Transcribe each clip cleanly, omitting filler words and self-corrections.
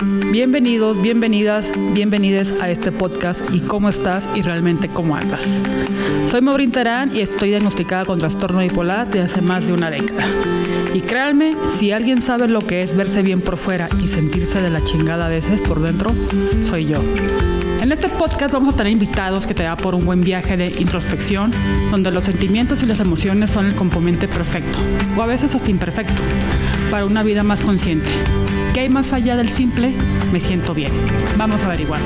Bienvenidos, bienvenidas, bienvenides a este podcast y cómo estás y realmente cómo andas. Soy Maureen Terán y estoy diagnosticada con trastorno bipolar desde hace más de una década. Y créanme, si alguien sabe lo que es verse bien por fuera y sentirse de la chingada a veces por dentro, soy yo. En este podcast vamos a tener invitados que te da por un buen viaje de introspección, donde los sentimientos y las emociones son el componente perfecto, o a veces hasta imperfecto, para una vida más consciente. ¿Qué hay más allá del simple? Me siento bien. Vamos a averiguar.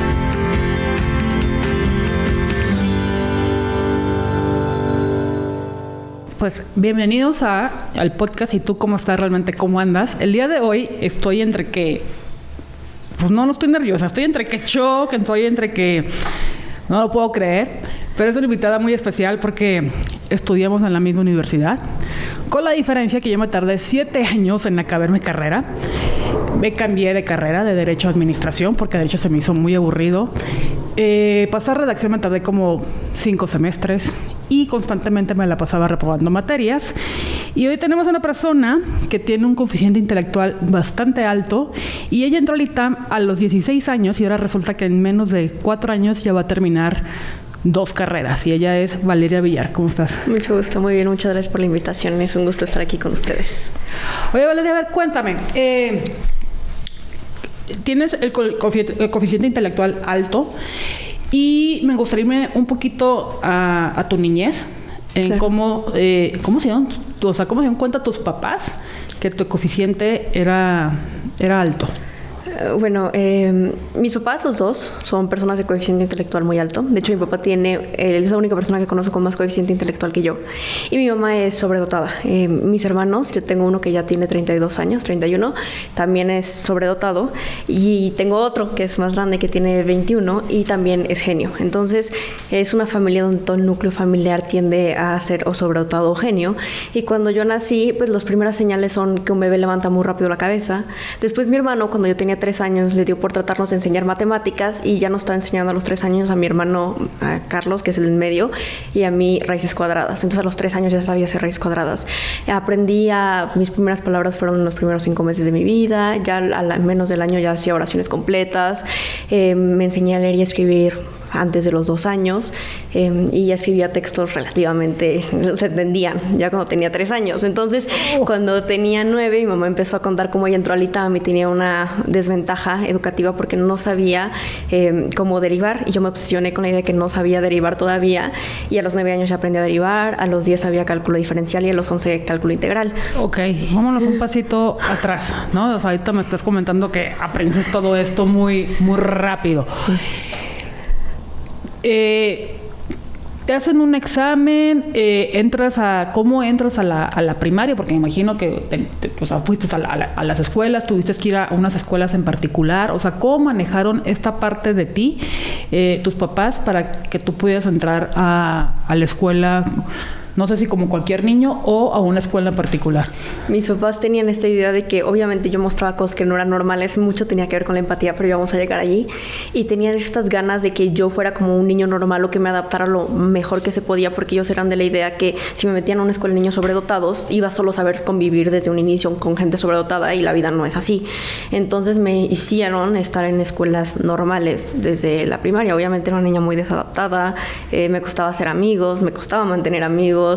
Pues bienvenidos al podcast y tú cómo estás realmente, cómo andas. El día de hoy estoy entre que... Pues no estoy nerviosa, estoy entre que shock, estoy entre que no lo puedo creer, pero es una invitada muy especial porque estudiamos en la misma universidad, con la diferencia que yo me tardé 7 años en acabar mi carrera. Me cambié de carrera de Derecho a Administración porque Derecho se me hizo muy aburrido. Pasar redacción me tardé como 5 semestres y constantemente me la pasaba reprobando materias. Y hoy tenemos una persona que tiene un coeficiente intelectual bastante alto y ella entró al ITAM a los 16 años y ahora resulta que en menos de 4 años ya va a terminar 2 carreras. Y ella es Valeria Villar. ¿Cómo estás? Mucho gusto, muy bien. Muchas gracias por la invitación. Es un gusto estar aquí con ustedes. Oye, Valeria, a ver, cuéntame. Tienes el coeficiente intelectual alto y me gustaría irme un poquito a tu niñez, en claro. cómo se dieron, o sea, cómo se dieron cuenta tus papás que tu coeficiente era alto. Bueno, mis papás, los dos, son personas de coeficiente intelectual muy alto. De hecho, mi papá es la única persona que conozco con más coeficiente intelectual que yo. Y mi mamá es sobredotada. Mis hermanos, yo tengo uno que ya tiene 32 años, 31, también es sobredotado. Y tengo otro que es más grande, que tiene 21 y también es genio. Entonces, es una familia donde todo el núcleo familiar tiende a ser o sobredotado o genio. Y cuando yo nací, pues las primeras señales son que un bebé levanta muy rápido la cabeza. Después mi hermano, cuando yo tenía 3 años, le dio por tratarnos de enseñar matemáticas y ya nos está enseñando a los 3 años a mi hermano a Carlos, que es el en medio, y a mí raíces cuadradas. Entonces a los 3 años ya sabía hacer raíces cuadradas. Mis primeras palabras fueron en los primeros 5 meses de mi vida. Ya a menos del año ya hacía oraciones completas. Me enseñé a leer y a escribir antes de los 2 años, y ya escribía textos relativamente, se entendían, ya cuando tenía 3 años. Entonces, cuando tenía 9, mi mamá empezó a contar cómo ella entró al ITAM y tenía una desventaja educativa porque no sabía cómo derivar, y yo me obsesioné con la idea de que no sabía derivar todavía, y a los 9 años ya aprendí a derivar, a los 10 sabía cálculo diferencial y a los 11 cálculo integral. Ok, vámonos un pasito atrás, ¿no? O sea, ahorita me estás comentando que aprendes todo esto muy, muy rápido. Sí. Te hacen un examen, ¿cómo entras a la primaria? Porque me imagino que fuiste a las escuelas, tuviste que ir a unas escuelas en particular. O sea, ¿cómo manejaron esta parte de ti, tus papás, para que tú pudieras entrar a la escuela? No sé si como cualquier niño o a una escuela en particular. Mis papás tenían esta idea de que obviamente yo mostraba cosas que no eran normales, mucho tenía que ver con la empatía, pero íbamos a llegar allí, y tenían estas ganas de que yo fuera como un niño normal o que me adaptara lo mejor que se podía, porque ellos eran de la idea que si me metían a una escuela de niños sobredotados, iba solo a saber convivir desde un inicio con gente sobredotada, y la vida no es así. Entonces me hicieron estar en escuelas normales desde la primaria. Obviamente era una niña muy desadaptada, me costaba hacer amigos, me costaba mantener amigos,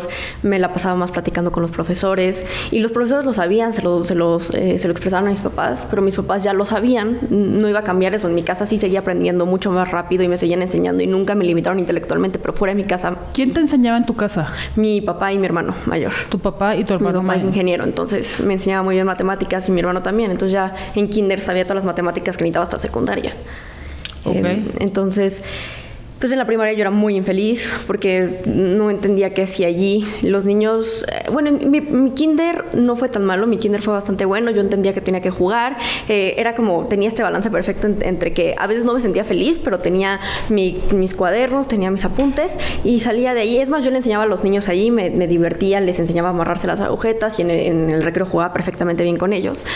me la pasaba más platicando con los profesores, y los profesores lo sabían, se lo expresaban a mis papás, pero mis papás ya lo sabían, no iba a cambiar eso. En mi casa sí seguía aprendiendo mucho más rápido y me seguían enseñando y nunca me limitaron intelectualmente, pero fuera de mi casa... ¿Quién te enseñaba en tu casa? Mi papá y mi hermano mayor. ¿Tu papá y tu hermano mayor? Mi papá es ingeniero, entonces me enseñaba muy bien matemáticas, y mi hermano también, entonces ya en kinder sabía todas las matemáticas que necesitaba hasta secundaria. Okay. Entonces... Pues en la primaria yo era muy infeliz porque no entendía qué hacía allí. Los niños... mi kinder no fue tan malo, mi kinder fue bastante bueno. Yo entendía que tenía que jugar. Era como... Tenía este balance perfecto entre que a veces no me sentía feliz, pero tenía mis cuadernos, tenía mis apuntes y salía de ahí. Es más, yo le enseñaba a los niños allí, me divertía, les enseñaba a amarrarse las agujetas y en el recreo jugaba perfectamente bien con ellos.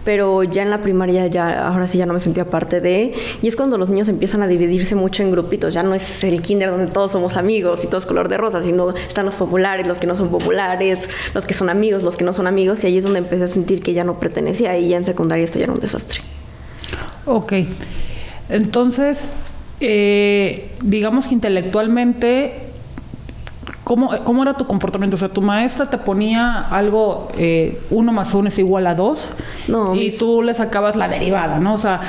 Pero ya en la primaria, ahora sí ya no me sentía parte de... Y es cuando los niños empiezan a dividirse mucho en grupitos. Ya no es el kinder donde todos somos amigos y todos color de rosa, sino están los populares, los que no son populares, los que son amigos, los que no son amigos, y ahí es donde empecé a sentir que ya no pertenecía, y ya en secundaria esto ya era un desastre. Ok. Entonces, digamos que intelectualmente, ¿cómo era tu comportamiento? O sea, tu maestra te ponía algo, 1 más 1 es igual a 2, No, y tú le sacabas la derivada, ¿no? O sea,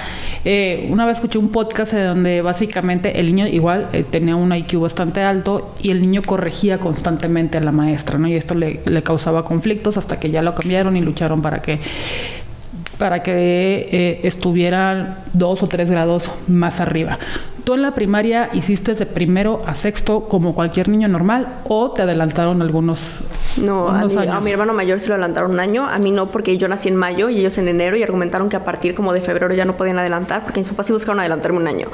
una vez escuché un podcast donde básicamente el niño igual tenía un IQ bastante alto y el niño corregía constantemente a la maestra, ¿no? Y esto le causaba conflictos hasta que ya lo cambiaron y lucharon para que estuvieran 2 o 3 grados más arriba. ¿Tú en la primaria hiciste de primero a sexto como cualquier niño normal o te adelantaron algunos años? A mi hermano mayor se lo adelantaron 1 año, a mí no, porque yo nací en mayo y ellos en enero, y argumentaron que a partir como de febrero ya no podían adelantar, porque mis papás sí buscaron adelantarme 1 año.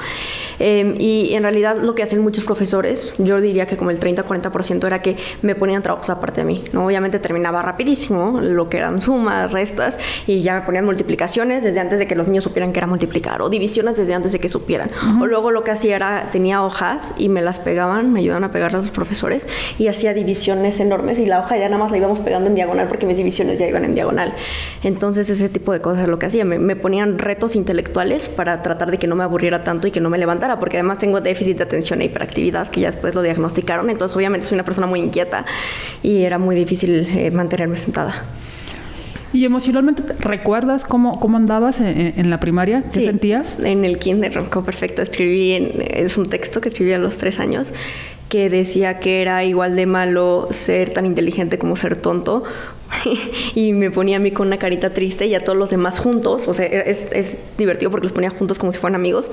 Y en realidad lo que hacen muchos profesores, yo diría que como el 30-40% era que me ponían trabajos aparte de mí, ¿no? Obviamente terminaba rapidísimo lo que eran sumas, restas, y ya me ponían multiplicaciones desde antes de que los niños supieran que era multiplicar, o divisiones desde antes de que supieran. O luego lo que hacía era, tenía hojas y me las pegaban, me ayudaban a pegarlas los profesores, y hacía divisiones enormes, y la hoja ya nada más la íbamos pegando en diagonal porque mis divisiones ya iban en diagonal. Entonces ese tipo de cosas es lo que hacía. Me ponían retos intelectuales para tratar de que no me aburriera tanto y que no me levantara, porque además tengo déficit de atención e hiperactividad, que ya después lo diagnosticaron. Entonces obviamente soy una persona muy inquieta y era muy difícil mantenerme sentada. ¿Y emocionalmente recuerdas cómo andabas en la primaria? ¿Qué sentías? En el kinder, perfecto. Es un texto que escribí a los 3 años, que decía que era igual de malo ser tan inteligente como ser tonto. Y me ponía a mí con una carita triste y a todos los demás juntos. O sea, es divertido porque los ponía juntos como si fueran amigos,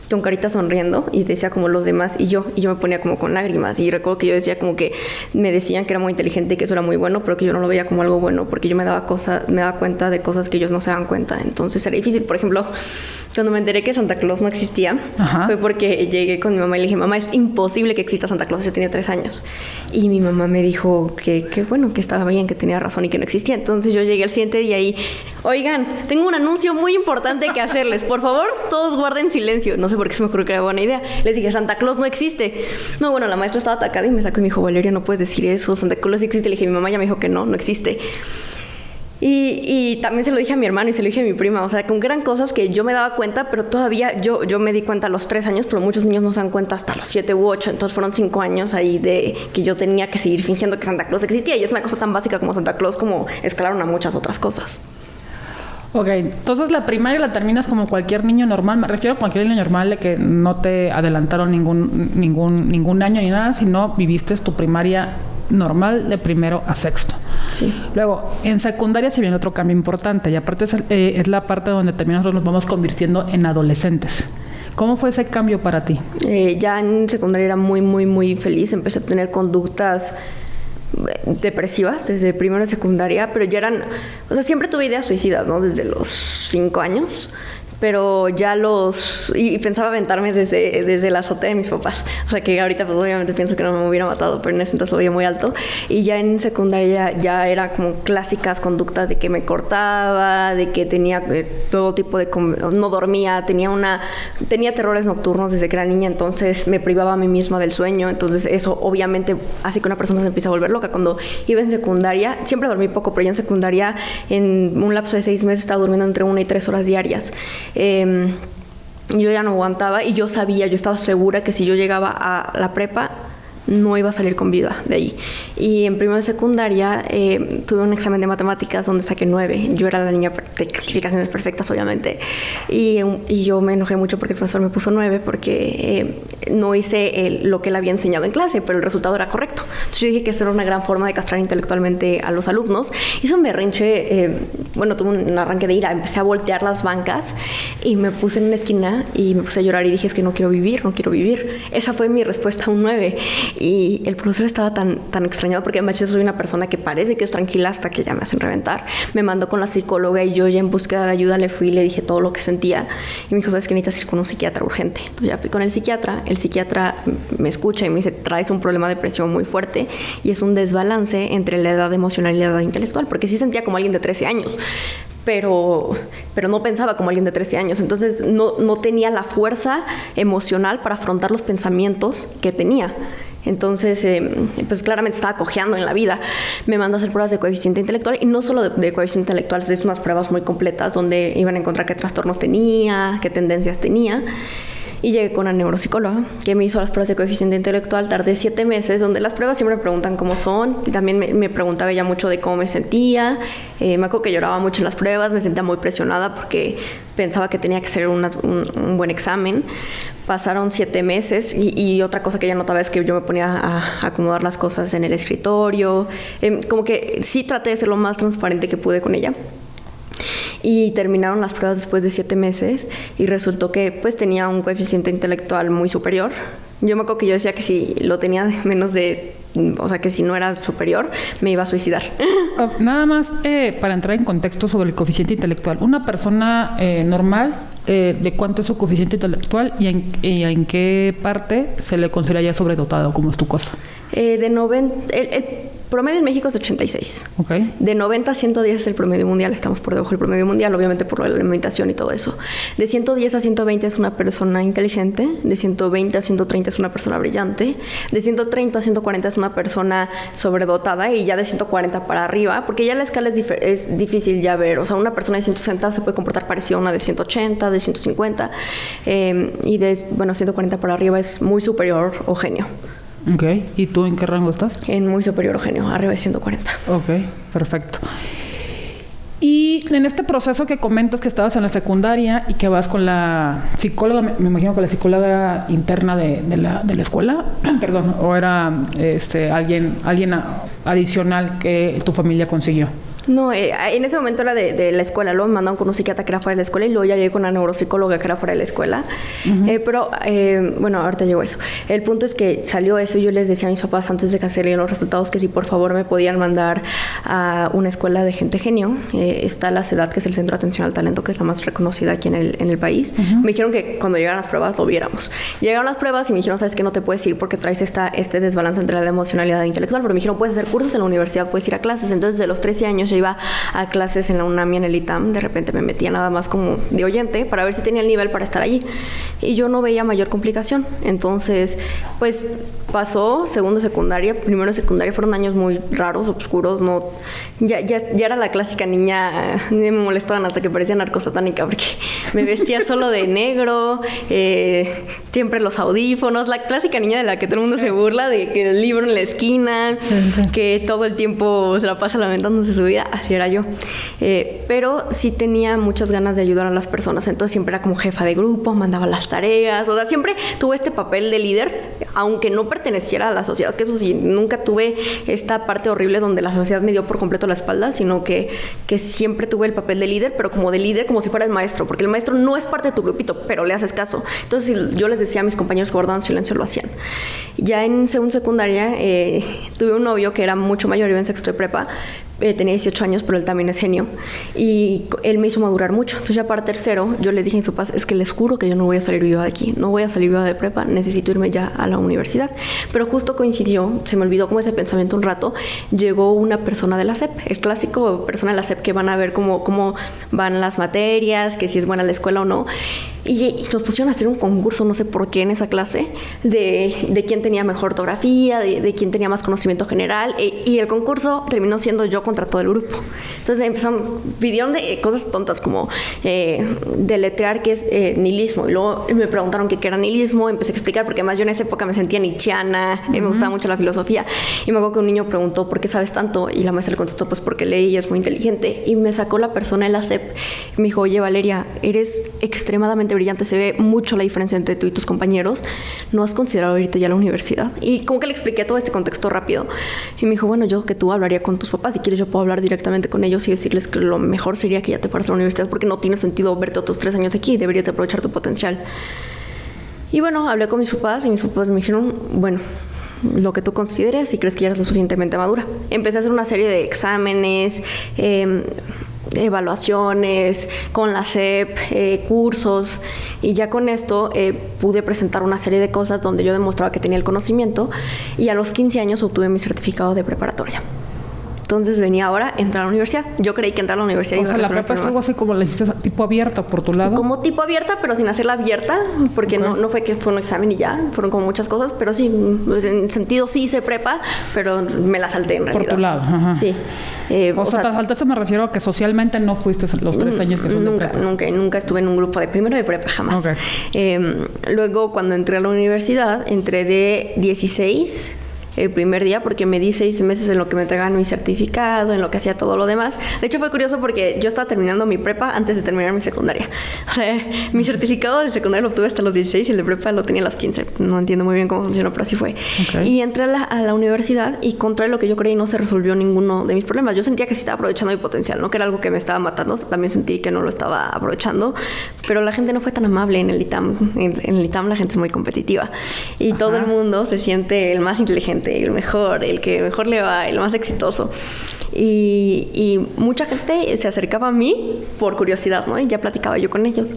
con carita sonriendo, y decía como los demás y yo me ponía como con lágrimas. Y recuerdo que yo decía como que me decían que era muy inteligente y que eso era muy bueno, pero que yo no lo veía como algo bueno, porque yo me daba cuenta de cosas que ellos no se daban cuenta. Entonces era difícil. Por ejemplo, cuando me enteré que Santa Claus no existía, fue porque llegué con mi mamá y le dije: mamá, es imposible que exista Santa Claus. Yo tenía 3 años. Y mi mamá me dijo que bueno, que estaba bien, que tenía razón y que no existía. Entonces yo llegué al siguiente día y: oigan, tengo un anuncio muy importante que hacerles. Por favor, todos guarden silencio. No sé por qué se me ocurrió que era buena idea. Les dije: Santa Claus no existe. No, bueno, la maestra estaba atacada y me sacó y me dijo: Valeria, no puedes decir eso. Santa Claus existe. Le dije: mi mamá ya me dijo que no existe. Y también se lo dije a mi hermano y se lo dije a mi prima. O sea, con que eran cosas que yo me daba cuenta, pero todavía yo me di cuenta a los 3 años, pero muchos niños no se dan cuenta hasta los 7 u 8. Entonces fueron 5 años ahí de que yo tenía que seguir fingiendo que Santa Claus existía. Y es una cosa tan básica como Santa Claus, como escalaron a muchas otras cosas. Ok, entonces la primaria la terminas como cualquier niño normal. Me refiero a cualquier niño normal de que no te adelantaron ningún año ni nada, sino viviste tu primaria normal de primero a sexto. Sí. Luego, en secundaria se viene otro cambio importante, y aparte es la parte donde también nosotros nos vamos convirtiendo en adolescentes. ¿Cómo fue ese cambio para ti? Ya en secundaria era muy, muy, muy feliz. Empecé a tener conductas depresivas desde primero de secundaria, pero ya eran, o sea, siempre tuve ideas suicidas, ¿no? Desde los 5 años. Pero ya y pensaba aventarme desde la azotea de mis papás. O sea, que ahorita pues obviamente pienso que no me hubiera matado, pero en ese entonces lo veía muy alto. Y ya en secundaria ya era como clásicas conductas de que me cortaba, de que tenía todo tipo de... no dormía, tenía terrores nocturnos desde que era niña, entonces me privaba a mí misma del sueño. Entonces eso obviamente hace que una persona se empiece a volver loca. Cuando iba en secundaria, siempre dormí poco, pero ya en secundaria, en un lapso de 6 meses, estaba durmiendo entre 1 y 3 horas diarias. Yo ya no aguantaba y yo estaba segura que si yo llegaba a la prepa no iba a salir con vida de ahí. Y en primero de secundaria tuve un examen de matemáticas donde saqué 9. Yo era la niña de calificaciones perfectas, obviamente. Y yo me enojé mucho porque el profesor me puso 9 porque no hice lo que él había enseñado en clase, pero el resultado era correcto. Entonces yo dije que esa era una gran forma de castrar intelectualmente a los alumnos. Hice un berrinche, tuve un arranque de ira. Empecé a voltear las bancas y me puse en una esquina y me puse a llorar y dije: es que no quiero vivir. Esa fue mi respuesta a un 9. Y el profesor estaba tan extrañado porque además yo soy una persona que parece que es tranquila hasta que ya me hacen reventar. Me mandó con la psicóloga y yo ya en búsqueda de ayuda le fui y le dije todo lo que sentía. Y me dijo: ¿sabes qué? Necesitas ir con un psiquiatra urgente. Entonces ya fui con el psiquiatra. El psiquiatra me escucha y me dice: traes un problema de depresión muy fuerte y es un desbalance entre la edad emocional y la edad intelectual. Porque sí sentía como alguien de 13 años. Pero no pensaba como alguien de 13 años. Entonces no tenía la fuerza emocional para afrontar los pensamientos que tenía. Entonces, pues claramente estaba cojeando en la vida. Me mandó a hacer pruebas de coeficiente intelectual, y no solo de coeficiente intelectual, es unas pruebas muy completas donde iban a encontrar qué trastornos tenía, qué tendencias tenía. Y llegué con una neuropsicóloga que me hizo las pruebas de coeficiente intelectual. Tardé 7 meses, donde las pruebas siempre me preguntan cómo son. Y también me preguntaba ella mucho de cómo me sentía. Me acuerdo que lloraba mucho en las pruebas, me sentía muy presionada porque pensaba que tenía que hacer un buen examen. Pasaron 7 meses y otra cosa que ella notaba es que yo me ponía a acomodar las cosas en el escritorio. Como que sí traté de ser lo más transparente que pude con ella. Y terminaron las pruebas después de 7 meses y resultó que pues tenía un coeficiente intelectual muy superior. Yo me acuerdo que yo decía que si lo tenía menos de, o sea, que si no era superior, me iba a suicidar. Nada más para entrar en contexto sobre el coeficiente intelectual. Una persona normal, ¿de cuánto es su coeficiente intelectual y en qué parte se le considera ya sobredotado, como es tu cosa? De 90... El promedio en México es 86. Okay. De 90 a 110 es el promedio mundial. Estamos por debajo del promedio mundial, obviamente por la alimentación y todo eso. De 110 a 120 es una persona inteligente. De 120 a 130 es una persona brillante. De 130 a 140 es una persona sobredotada. Y ya de 140 para arriba, porque ya la escala es difícil ya ver. O sea, una persona de 160 se puede comportar parecido a una de 180, de 150. Y de 140 para arriba es muy superior o genio. Ok. ¿Y tú en qué rango estás? En muy superior o genio, arriba de 140. Ok, perfecto. Y en este proceso que comentas que estabas en la secundaria y que vas con la psicóloga, me imagino que la psicóloga interna de la escuela, perdón, o era alguien adicional que tu familia consiguió. No, en ese momento era de la escuela. Luego me mandaron con un psiquiatra que era fuera de la escuela y luego ya llegué con una neuropsicóloga que era fuera de la escuela. Pero, bueno, ahorita llegó eso. El punto es que salió eso y yo les decía a mis papás antes de que salieran los resultados que si por favor me podían mandar a una escuela de gente genio. Está la CEDAT, que es el Centro de Atención al Talento, que es la más reconocida aquí en el país. Me dijeron que cuando llegaran las pruebas lo viéramos. Llegaron las pruebas y me dijeron, ¿sabes qué? No te puedes ir porque traes este desbalance entre la emocionalidad e intelectual. Pero me dijeron, puedes hacer cursos en la universidad, puedes ir a clases. Entonces, de los 13 años iba a clases en la UNAM y en el ITAM. De repente me metía nada más como de oyente para ver si tenía el nivel para estar allí. Y yo no veía mayor complicación. Entonces, pues pasó segundo secundaria, primero secundaria. Fueron años muy raros, oscuros. No, ya era la clásica niña. Me molestaban hasta que parecía narcosatánica porque me vestía solo de negro, siempre los audífonos. La clásica niña de la que todo el mundo se burla, de que el libro en la esquina, que todo el tiempo se la pasa lamentándose su vida. Así era yo. Pero sí tenía muchas ganas de ayudar a las personas. Entonces siempre era como jefa de grupo, mandaba las tareas. O sea, siempre tuve este papel de líder, aunque no perteneciera a la sociedad. Que eso sí, nunca tuve esta parte horrible donde la sociedad me dio por completo la espalda, sino que siempre tuve el papel de líder, pero como de líder, como si fuera el maestro. Porque el maestro no es parte de tu grupito, pero le haces caso. Entonces, si yo les decía a mis compañeros que guardaban silencio, lo hacían. Ya en segundo secundaria, tuve un novio que era mucho mayor, iba en sexto de prepa. Tenía 18 años, pero él también es genio. Y él me hizo madurar mucho. Entonces ya para tercero, yo les dije a mis papás, es que les juro que yo no voy a salir viva de aquí. No voy a salir viva de prepa, necesito irme ya a la universidad. Pero justo coincidió, se me olvidó como ese pensamiento un rato, llegó una persona de la SEP, el clásico persona de la SEP que van a ver cómo van las materias, que si es buena la escuela o no. Y nos pusieron a hacer un concurso, no sé por qué, en esa clase, de quién tenía mejor ortografía, de quién tenía más conocimiento general. Y el concurso terminó siendo yo contra todo el grupo. Entonces pidieron de cosas tontas como deletrear qué es nihilismo. Y luego me preguntaron qué era nihilismo. Empecé a explicar, porque además yo en esa época me sentía nietzscheana, me gustaba mucho la filosofía. Y me acuerdo que un niño preguntó, ¿por qué sabes tanto? Y la maestra le contestó, pues porque leí y es muy inteligente. Y me sacó la persona de la SEP. Me dijo, oye, Valeria, eres extremadamente brillante, se ve mucho la diferencia entre tú y tus compañeros. ¿No has considerado irte ya a la universidad? Y como que le expliqué todo este contexto rápido. Y me dijo, bueno, yo que tú hablaría con tus papás. Si quieres, yo puedo hablar directamente con ellos y decirles que lo mejor sería que ya te fueras a la universidad porque no tiene sentido verte otros 3 años aquí. Deberías de aprovechar tu potencial. Y bueno, hablé con mis papás y mis papás me dijeron, bueno, lo que tú consideres, si crees que ya eres lo suficientemente madura. Empecé a hacer una serie de exámenes, evaluaciones con la SEP, cursos, y ya con esto pude presentar una serie de cosas donde yo demostraba que tenía el conocimiento, y a los 15 años obtuve mi certificado de preparatoria. Entonces venía ahora a entrar a la universidad. Yo creí que entrar a la universidad iba a resolver. O sea, la prepa es algo así como la hiciste tipo abierta por tu lado. Como tipo abierta, pero sin hacerla abierta, porque no fue que fue un examen y ya, fueron como muchas cosas, pero sí, en sentido sí hice prepa, pero me la salté en realidad. Por tu lado, ajá. Sí. O sea, te saltaste, me refiero a que socialmente no fuiste los 3 años que son de prepa. Nunca estuve en un grupo de primero de prepa, jamás. Okay. Luego, cuando entré a la universidad, entré de 16 el primer día porque me di 6 meses en lo que me entregaban mi certificado, en lo que hacía todo lo demás. De hecho, fue curioso porque yo estaba terminando mi prepa antes de terminar mi secundaria. O sea, mi certificado de secundaria lo obtuve hasta los 16 y el de prepa lo tenía a los 15. No entiendo muy bien cómo funcionó, pero así fue. Okay. Y entré a la universidad y contrario a lo que yo creí, no se resolvió ninguno de mis problemas. Yo sentía que sí estaba aprovechando mi potencial, no que era algo que me estaba matando. También sentí que no lo estaba aprovechando, pero la gente no fue tan amable en el ITAM. En el ITAM la gente es muy competitiva y todo el mundo se siente el más inteligente, el mejor, el que mejor le va, el más exitoso. Y mucha gente se acercaba a mí por curiosidad, ¿no? Y ya platicaba yo con ellos.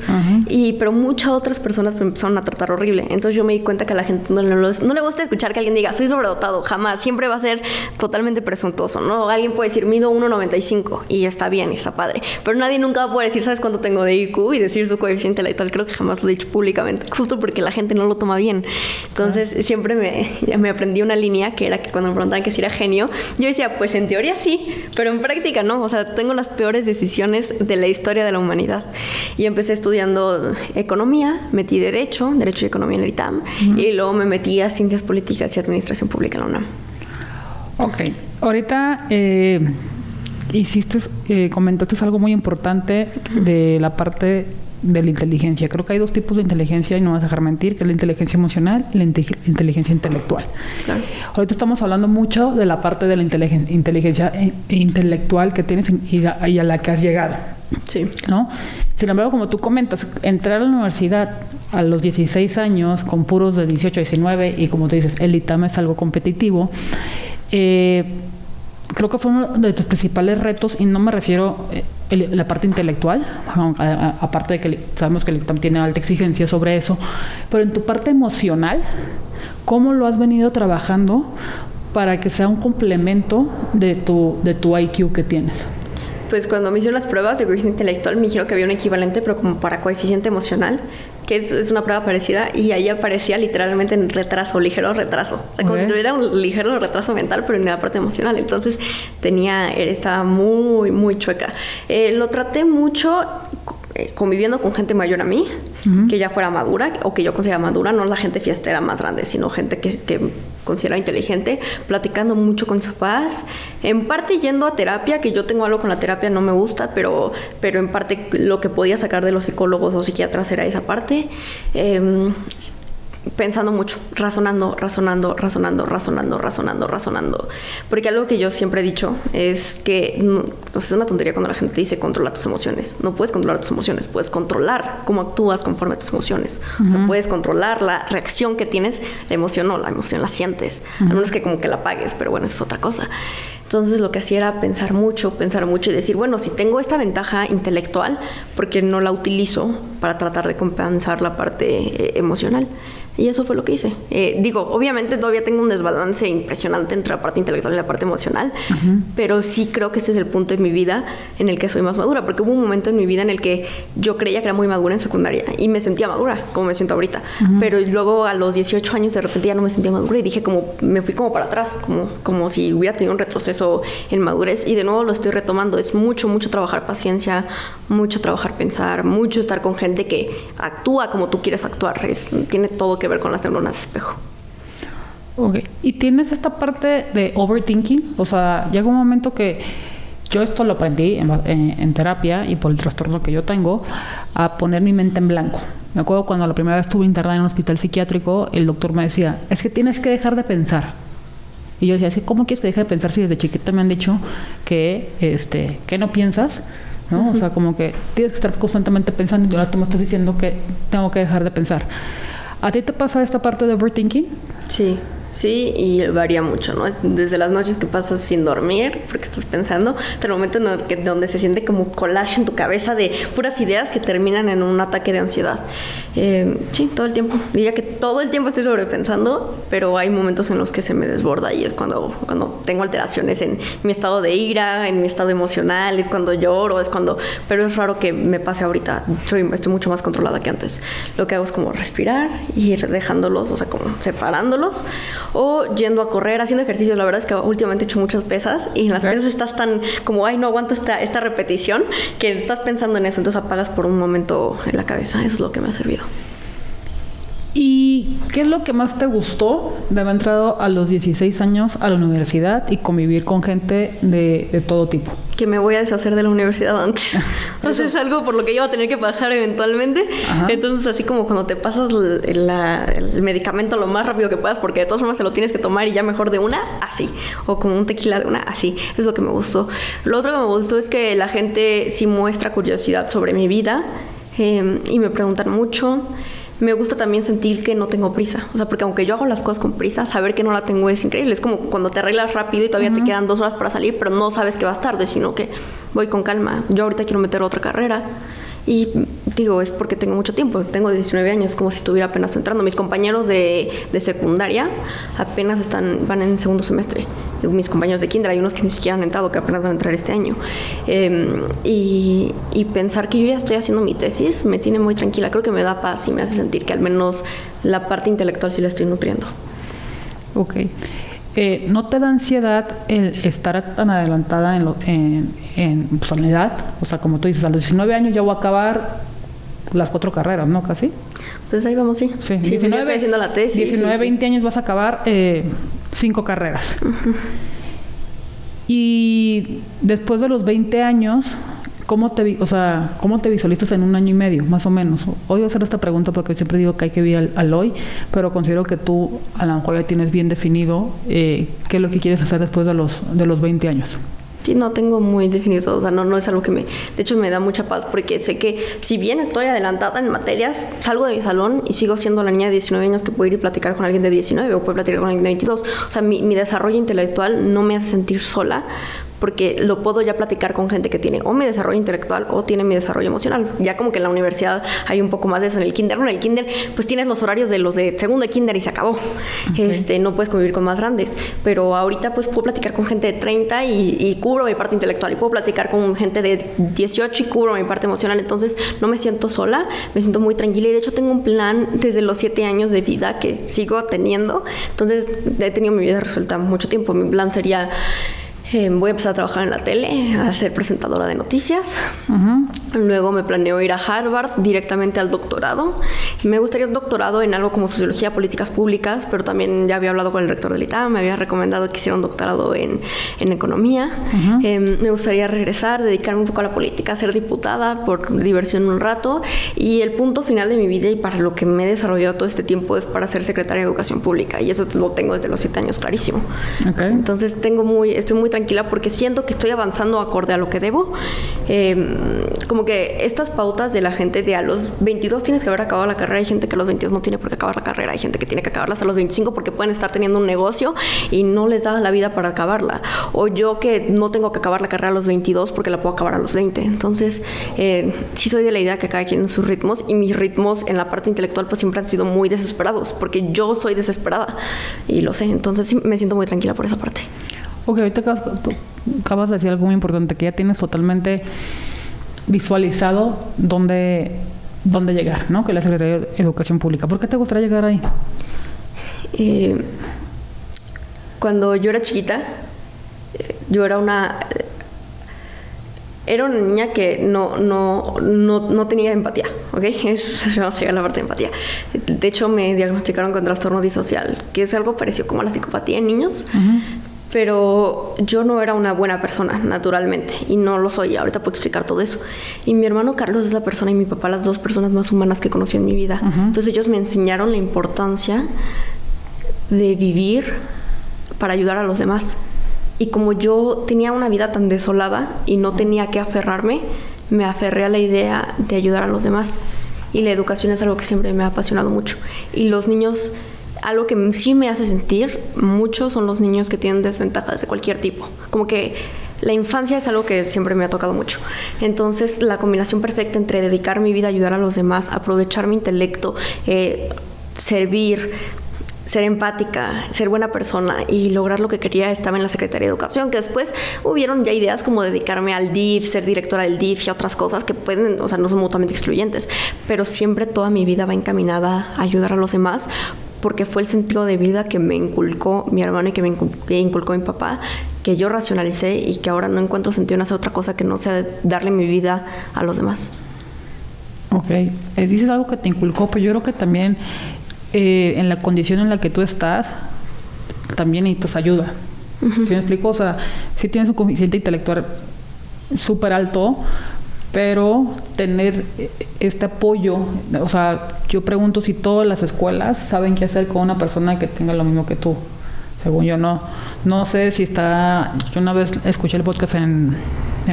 Pero muchas otras personas me empezaron a tratar horrible. Entonces yo me di cuenta que a la gente no le gusta escuchar que alguien diga, soy sobredotado, jamás. Siempre va a ser totalmente presuntuoso, ¿no? Alguien puede decir, mido 1.95 y está bien, está padre. Pero nadie nunca va a poder decir, ¿sabes cuánto tengo de IQ? Y decir su coeficiente intelectual. Creo que jamás lo he dicho públicamente, justo porque la gente no lo toma bien. Entonces siempre me aprendí una línea que era que cuando me preguntaban que si era genio, yo decía, pues en teoría sí, pero en práctica no. O sea, tengo las peores decisiones de la historia de la humanidad. Y empecé estudiando economía, metí derecho y economía en el ITAM, y luego me metí a ciencias políticas y administración pública en la UNAM. Ok. Ahorita comentaste algo muy importante de la parte de la inteligencia. Creo que hay 2 tipos de inteligencia y no vas a dejar mentir, que es la inteligencia emocional y la inteligencia intelectual. Claro. Ahorita estamos hablando mucho de la parte de la inteligencia intelectual que tienes y a la que has llegado. Sí. ¿No? Sin embargo, como tú comentas, entrar a la universidad a los 16 años con puros de 18 a 19 y como tú dices, el ITAM es algo competitivo, creo que fue uno de tus principales retos, y no me refiero a la parte intelectual, aparte de que sabemos que el ITAM tiene alta exigencia sobre eso, pero en tu parte emocional, ¿cómo lo has venido trabajando para que sea un complemento de tu IQ que tienes? Pues cuando me hicieron las pruebas de coeficiente intelectual me dijeron que había un equivalente, pero como para coeficiente emocional, que es una prueba parecida, y ahí aparecía literalmente en retraso, ligero retraso. Como si tuviera un ligero retraso mental, pero en la parte emocional. Entonces estaba muy, muy chueca. Lo traté mucho conviviendo con gente mayor a mí, que ya fuera madura, o que yo consideraba madura, no la gente fiestera más grande, sino gente que considera inteligente, platicando mucho con sus papás, en parte yendo a terapia, que yo tengo algo con la terapia, no me gusta, pero en parte lo que podía sacar de los psicólogos o psiquiatras era esa parte. Pensando mucho, razonando. Porque algo que yo siempre he dicho es que es una tontería cuando la gente te dice controla tus emociones. No puedes controlar tus emociones, puedes controlar cómo actúas conforme a tus emociones. O sea, puedes controlar la reacción que tienes, la emoción la sientes. A menos que como que la apagues, pero bueno, eso es otra cosa. Entonces lo que hacía era pensar mucho y decir, bueno, si tengo esta ventaja intelectual, ¿por qué no la utilizo para tratar de compensar la parte emocional? Y eso fue lo que hice. Obviamente todavía tengo un desbalance impresionante entre la parte intelectual y la parte emocional, pero sí creo que este es el punto de mi vida en el que soy más madura, porque hubo un momento en mi vida en el que yo creía que era muy madura en secundaria y me sentía madura, como me siento ahorita, pero luego a los 18 años de repente ya no me sentía madura y dije me fui como para atrás, como si hubiera tenido un retroceso en madurez, y de nuevo lo estoy retomando. Es mucho trabajar paciencia, mucho trabajar pensar, mucho estar con gente que actúa como tú quieres actuar. Tiene todo que ver con las neuronas de espejo. Okay. ¿Y tienes esta parte de overthinking? O sea, llega un momento que yo esto lo aprendí en terapia, y por el trastorno que yo tengo, a poner mi mente en blanco. Me acuerdo cuando la primera vez estuve internada en un hospital psiquiátrico, el doctor me decía, es que tienes que dejar de pensar. Y yo decía, ¿cómo quieres que deje de pensar si desde chiquita me han dicho que no piensas? ¿No? O sea, como que tienes que estar constantemente pensando, y ahora tú me estás diciendo que tengo que dejar de pensar. ¿A ti te pasa esta parte de overthinking? Sí, Sí, y varía mucho, ¿no? Desde las noches que pasas sin dormir, porque estás pensando, hasta el momento donde se siente como collage en tu cabeza de puras ideas que terminan en un ataque de ansiedad. Sí, todo el tiempo. Diría que todo el tiempo estoy sobrepensando, pero hay momentos en los que se me desborda y es cuando tengo alteraciones en mi estado de ira, en mi estado emocional, es cuando lloro, pero es raro que me pase ahorita. Estoy mucho más controlada que antes. Lo que hago es como respirar y ir dejándolos, o sea, como separándolos, o yendo a correr, haciendo ejercicio. La verdad es que últimamente he hecho muchas pesas y en las pesas estás tan como, ay, no aguanto esta repetición, que estás pensando en eso, entonces apagas por un momento en la cabeza. Eso es lo que me ha servido. ¿Y qué es lo que más te gustó de haber entrado a los 16 años a la universidad y convivir con gente de todo tipo? Que me voy a deshacer de la universidad antes. Entonces es algo por lo que yo voy a tener que pasar eventualmente. Ajá. Entonces, así como cuando te pasas el medicamento lo más rápido que puedas, porque de todas formas te lo tienes que tomar y ya mejor de una, así. O como un tequila de una, así. Es lo que me gustó. Lo otro que me gustó es que la gente sí muestra curiosidad sobre mi vida y me preguntan mucho. Me gusta también sentir que no tengo prisa. O sea, porque aunque yo hago las cosas con prisa, saber que no la tengo es increíble. Es como cuando te arreglas rápido y todavía te quedan 2 horas para salir, pero no sabes que vas tarde, sino que voy con calma. Yo ahorita quiero meter otra carrera. Y digo, es porque tengo mucho tiempo. Tengo 19 años, como si estuviera apenas entrando. Mis compañeros de secundaria apenas van en segundo semestre. Mis compañeros de kinder, hay unos que ni siquiera han entrado, que apenas van a entrar este año. Y pensar que yo ya estoy haciendo mi tesis me tiene muy tranquila. Creo que me da paz y me hace sentir que al menos la parte intelectual sí la estoy nutriendo. Ok. ¿No te da ansiedad el estar tan adelantada en la edad? O sea, como tú dices, a los 19 años ya voy a acabar las 4 carreras, ¿no? Casi. Pues ahí vamos, sí. Sí, sí 19, estoy haciendo la tesis. 19, sí, 20 años vas a acabar 5 carreras. Uh-huh. Y después de los 20 años, ¿cómo te visualizas en un año y medio, más o menos? Hoy voy a hacer esta pregunta porque siempre digo que hay que vivir al hoy, pero considero que tú a lo mejor ya tienes bien definido qué es lo que quieres hacer después de los 20 años. Sí, no tengo muy definido, o sea, no es algo que de hecho me da mucha paz, porque sé que si bien estoy adelantada en materias, salgo de mi salón y sigo siendo la niña de 19 años que puede ir y platicar con alguien de 19 o puede platicar con alguien de 22. O sea, mi desarrollo intelectual no me hace sentir sola, porque lo puedo ya platicar con gente que tiene o mi desarrollo intelectual o tiene mi desarrollo emocional. Ya como que en la universidad hay un poco más de eso. En el kinder pues tienes los horarios de los de segundo de kinder y se acabó. Okay. No puedes convivir con más grandes, pero ahorita pues puedo platicar con gente de 30 y cubro mi parte intelectual, y puedo platicar con gente de 18 y cubro mi parte emocional. Entonces no me siento sola, me siento muy tranquila, y de hecho tengo un plan desde los 7 años de vida que sigo teniendo. Entonces he tenido mi vida resuelta mucho tiempo. Mi plan sería voy a empezar a trabajar en la tele, a ser presentadora de noticias. Uh-huh. Luego me planeo ir a Harvard directamente al doctorado. Me gustaría un doctorado en algo como sociología, políticas públicas, pero también ya había hablado con el rector del ITAM, me había recomendado que hiciera un doctorado en economía. Uh-huh. Me gustaría regresar, dedicarme un poco a la política, ser diputada por diversión un rato. Y el punto final de mi vida y para lo que me he desarrollado todo este tiempo es para ser secretaria de Educación Pública. Y eso lo tengo desde los 7 años clarísimo. Okay. Entonces estoy muy tranquila porque siento que estoy avanzando acorde a lo que debo. Como que estas pautas de la gente de a los 22 tienes que haber acabado la carrera, hay gente que a los 22 no tiene por qué acabar la carrera, hay gente que tiene que acabarla hasta los 25 porque pueden estar teniendo un negocio y no les da la vida para acabarla. O yo que no tengo que acabar la carrera a los 22 porque la puedo acabar a los 20. Entonces, sí soy de la idea que cada quien en sus ritmos, y mis ritmos en la parte intelectual pues siempre han sido muy desesperados porque yo soy desesperada y lo sé. Entonces sí me siento muy tranquila por esa parte. Ok, ahorita acabas de decir algo muy importante, que ya tienes totalmente visualizado dónde llegar, ¿no? Que es la Secretaría de Educación Pública. ¿Por qué te gustaría llegar ahí? Cuando yo era chiquita, yo era una niña que no tenía empatía, ¿ok? Vamos a llegar a la parte de empatía. De hecho, me diagnosticaron con trastorno disocial, que es algo parecido como a la psicopatía en niños. Uh-huh. Pero yo no era una buena persona, naturalmente, y no lo soy. Ahorita puedo explicar todo eso. Y mi hermano Carlos es la persona, y mi papá, las 2 personas más humanas que conocí en mi vida. Uh-huh. Entonces ellos me enseñaron la importancia de vivir para ayudar a los demás. Y como yo tenía una vida tan desolada y no tenía que aferrarme, me aferré a la idea de ayudar a los demás. Y la educación es algo que siempre me ha apasionado mucho. Y los niños algo que sí me hace sentir mucho son los niños que tienen desventajas de cualquier tipo. Como que la infancia es algo que siempre me ha tocado mucho. Entonces, la combinación perfecta entre dedicar mi vida a ayudar a los demás, aprovechar mi intelecto, servir, ser empática, ser buena persona y lograr lo que quería estaba en la Secretaría de Educación, que después hubieron ya ideas como dedicarme al DIF, ser directora del DIF y a otras cosas que pueden, o sea, no son mutuamente excluyentes, pero siempre toda mi vida va encaminada a ayudar a los demás, porque fue el sentido de vida que me inculcó mi hermano y que me inculcó mi papá, que yo racionalicé y que ahora no encuentro sentido en hacer otra cosa que no sea darle mi vida a los demás. Ok, dices algo que te inculcó, pero yo creo que también en la condición en la que tú estás, también necesitas ayuda. ¿Sí me explico? O sea, sí tienes un coeficiente intelectual súper alto, pero tener este apoyo, o sea, yo pregunto si todas las escuelas saben qué hacer con una persona que tenga lo mismo que tú. Según yo, no sé si está. Yo una vez escuché el podcast en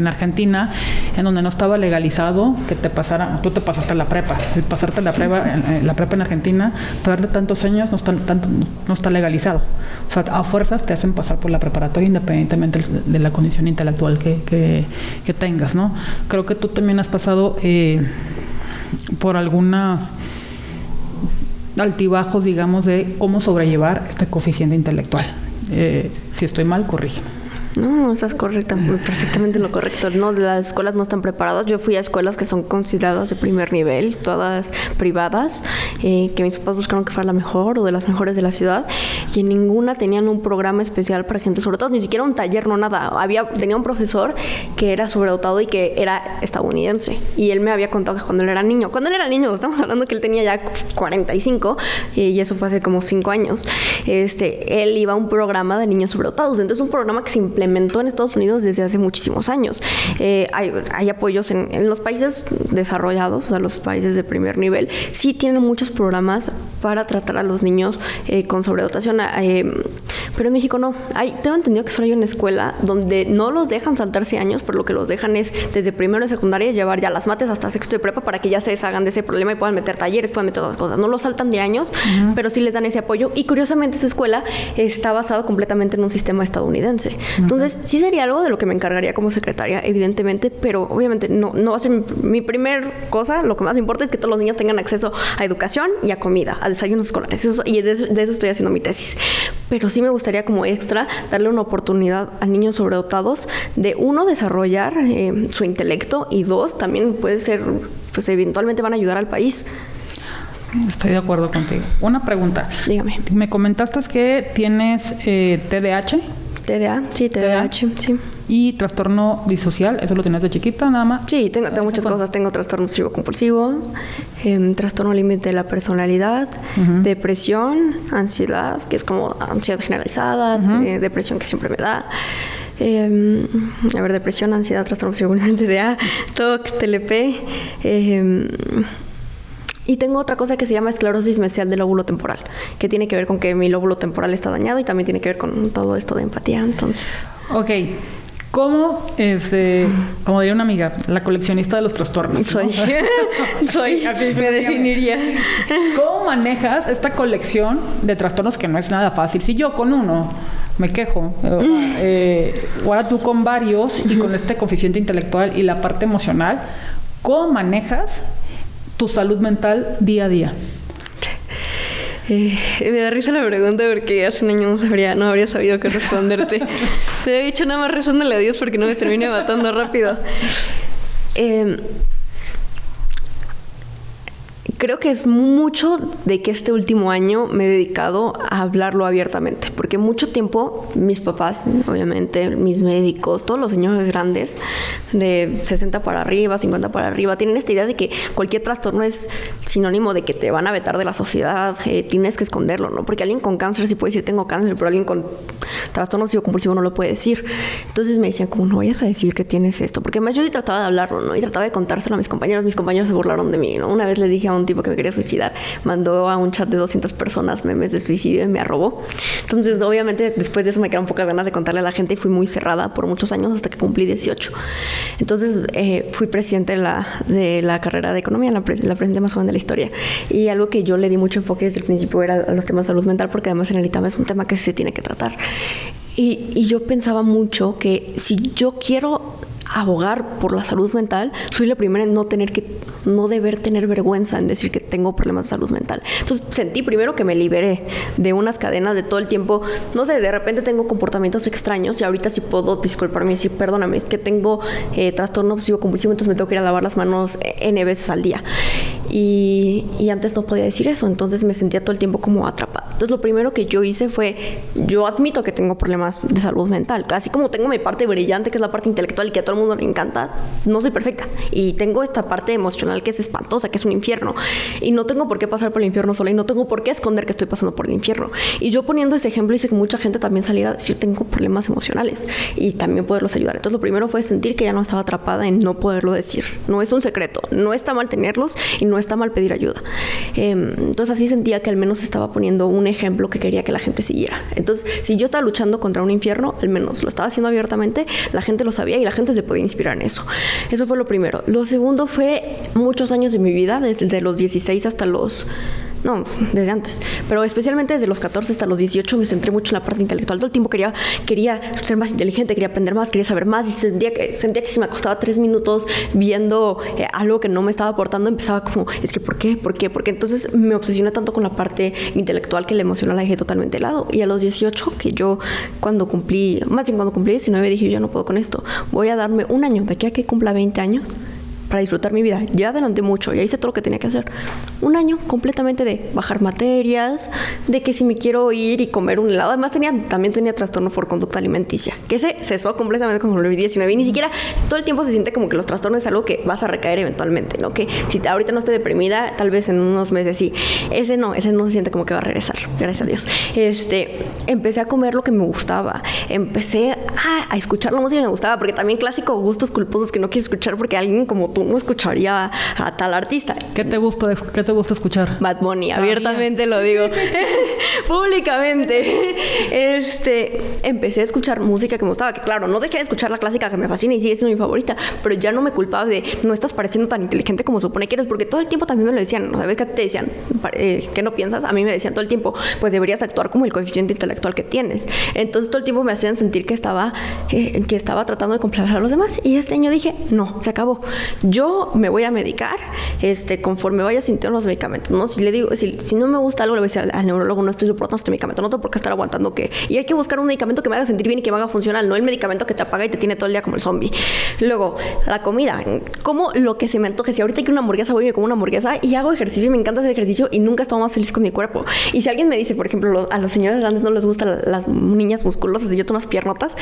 Argentina, en donde no estaba legalizado que te pasara. Tú te pasaste la prepa. El pasarte la prepa en Argentina, pasarte tantos años no está legalizado. O sea, a fuerzas te hacen pasar por la preparatoria independientemente de la condición intelectual que tengas, ¿no? Creo que tú también has pasado por algunas altibajos, digamos, de cómo sobrellevar este coeficiente intelectual. Si estoy mal, corrígeme. No, estás correcta, perfectamente lo correcto. No, las escuelas no están preparadas. Yo fui a escuelas que son consideradas de primer nivel, todas privadas, que mis papás buscaron que fuera la mejor o de las mejores de la ciudad, y en ninguna tenían un programa especial para gente sobredotada, ni siquiera un taller, no nada. Tenía un profesor que era sobredotado y que era estadounidense, y él me había contado que cuando él era niño, estamos hablando que él tenía ya 45, y eso fue hace como 5 años, él iba a un programa de niños sobredotados. Entonces, un programa que se implementó en Estados Unidos desde hace muchísimos años. Hay apoyos en los países desarrollados, o sea, los países de primer nivel, sí tienen muchos programas para tratar a los niños con sobredotación, pero en México no. Tengo entendido que solo hay una escuela donde no los dejan saltarse años, pero lo que los dejan es desde primero de secundaria llevar ya las mates hasta sexto de prepa para que ya se deshagan de ese problema y puedan meter talleres, puedan meter otras cosas. No los saltan de años, pero sí les dan ese apoyo, y curiosamente esa escuela está basada completamente en un sistema estadounidense. Entonces, sí sería algo de lo que me encargaría como secretaria, evidentemente, pero obviamente no va a ser mi primer cosa. Lo que más importa es que todos los niños tengan acceso a educación y a comida, a desayunos escolares, y de eso estoy haciendo mi tesis. Pero sí me gustaría como extra darle una oportunidad a niños sobredotados de, uno, desarrollar su intelecto, y dos, también puede ser, pues eventualmente van a ayudar al país. Estoy de acuerdo contigo. Una pregunta. Dígame. Me comentaste que tienes TDAH. TDA, sí, TDAH, sí. ¿Y trastorno disocial? ¿Eso lo tenías de chiquita nada más? Sí, tengo muchas cosas. Tengo trastorno obsesivo compulsivo, trastorno límite de la personalidad, depresión, ansiedad, que es como ansiedad generalizada, depresión que siempre me da. Depresión, ansiedad, trastorno obsesivo compulsivo, TDA, TOC, TLP. Y tengo otra cosa que se llama esclerosis mesial del lóbulo temporal, que tiene que ver con que mi lóbulo temporal está dañado y también tiene que ver con todo esto de empatía. Entonces, ok. ¿Cómo, como diría una amiga, la coleccionista de los trastornos? Soy. ¿No? Soy, así me definiría. ¿Cómo manejas esta colección de trastornos que no es nada fácil? Si yo con uno me quejo, ahora tú con varios, y con este coeficiente intelectual y la parte emocional, ¿cómo manejas tu salud mental día a día? Me da risa la pregunta porque hace un año no habría sabido qué responderte. Te he dicho nada más rezándole a Dios porque no me termine matando rápido. Creo que es mucho de que este último año me he dedicado a hablarlo abiertamente, porque mucho tiempo mis papás, obviamente, mis médicos, todos los señores grandes de 60 para arriba, 50 para arriba, tienen esta idea de que cualquier trastorno es sinónimo de que te van a vetar de la sociedad, tienes que esconderlo, ¿no? Porque alguien con cáncer sí puede decir tengo cáncer, pero alguien con trastorno obsesivo compulsivo no lo puede decir. Entonces me decían como no vayas a decir que tienes esto, porque además yo sí trataba de hablarlo, ¿no? Y trataba de contárselo a mis compañeros se burlaron de mí, ¿no? Una vez le dije a un tipo tipo que me quería suicidar. Mandó a un chat de 200 personas memes de suicidio y me arrobó. Entonces, obviamente, después de eso me quedaron pocas ganas de contarle a la gente y fui muy cerrada por muchos años hasta que cumplí 18. Entonces, fui presidente de la carrera de economía, la presidenta más joven de la historia. Y algo que yo le di mucho enfoque desde el principio era a los temas de salud mental, porque además en el ITAM es un tema que se tiene que tratar. Y yo pensaba mucho que si yo quiero abogar por la salud mental, soy la primera en no deber tener vergüenza en decir que tengo problemas de salud mental. Entonces sentí primero que me liberé de unas cadenas de todo el tiempo, no sé, de repente tengo comportamientos extraños y ahorita sí puedo disculparme y decir, perdóname, es que tengo trastorno obsesivo compulsivo, entonces me tengo que ir a lavar las manos N veces al día. Y antes no podía decir eso, entonces me sentía todo el tiempo como atrapada. Entonces lo primero que yo hice fue, yo admito que tengo problemas de salud mental, así como tengo mi parte brillante, que es la parte intelectual y que a todo el mundo le encanta, no soy perfecta. Y tengo esta parte emocional que es espantosa, que es un infierno. Y no tengo por qué pasar por el infierno sola y no tengo por qué esconder que estoy pasando por el infierno. Y yo poniendo ese ejemplo hice que mucha gente también saliera a decir, tengo problemas emocionales y también poderlos ayudar. Entonces lo primero fue sentir que ya no estaba atrapada en no poderlo decir. No es un secreto, no está mal tenerlos y no está mal pedir ayuda. Entonces así sentía que al menos estaba poniendo un ejemplo que quería que la gente siguiera. Entonces si yo estaba luchando contra un infierno, al menos lo estaba haciendo abiertamente, la gente lo sabía y la gente se podía inspirar en eso. Eso fue lo primero. Lo segundo fue muchos años de mi vida, desde los 16 hasta los... No, desde antes, pero especialmente desde los 14 hasta los 18 me centré mucho en la parte intelectual. Todo el tiempo quería ser más inteligente, quería aprender más, quería saber más y sentía que si me acostaba 3 minutos viendo algo que no me estaba aportando, empezaba como, es que ¿por qué? Porque entonces me obsesioné tanto con la parte intelectual que la emocional la dejé totalmente de lado. Y a los 18, que yo cuando cumplí 19, dije, yo no puedo con esto, voy a darme un año, de aquí a que cumpla 20 años, para disfrutar mi vida. Ya adelanté mucho, ya hice todo lo que tenía que hacer. Un año completamente de bajar materias, de que si me quiero ir y comer un helado. Además también tenía trastorno por conducta alimenticia, que se cesó completamente con el COVID-19 y ni siquiera todo el tiempo se siente como que los trastornos es algo que vas a recaer eventualmente, ¿no? Que si ahorita no estoy deprimida, tal vez en unos meses sí. Ese no se siente como que va a regresar, gracias a Dios. Empecé a comer lo que me gustaba, empecé a escuchar la música que me gustaba, porque también clásico gustos culposos que no quiero escuchar porque alguien como tú no escucharía a tal artista. ¿Qué te gusta escuchar? Bad Bunny, abiertamente lo digo. Públicamente. Empecé a escuchar música que me gustaba, que claro, no dejé de escuchar la clásica que me fascina y sigue siendo mi favorita, pero ya no me culpaba de no estás pareciendo tan inteligente como supone que eres, porque todo el tiempo también me lo decían, ¿no sabes qué te decían? ¿Qué no piensas? A mí me decían todo el tiempo, pues deberías actuar como el coeficiente intelectual que tienes. Entonces todo el tiempo me hacían sentir que estaba tratando de complacer a los demás y este año dije, no, se acabó. Yo me voy a medicar conforme vaya sintiendo los medicamentos, ¿no? Si le digo, si no me gusta algo, le voy a decir al neurólogo, no estoy soportando este medicamento, no tengo por qué estar aguantando que... Y hay que buscar un medicamento que me haga sentir bien y que me haga funcional, no el medicamento que te apaga y te tiene todo el día como el zombie. Luego, la comida, como lo que se me antoje. Si ahorita quiero una hamburguesa, voy y me como una hamburguesa y hago ejercicio y me encanta hacer ejercicio y nunca he estado más feliz con mi cuerpo. Y si alguien me dice, por ejemplo, a los señores grandes no les gustan las niñas musculosas y yo tengo unas piernotas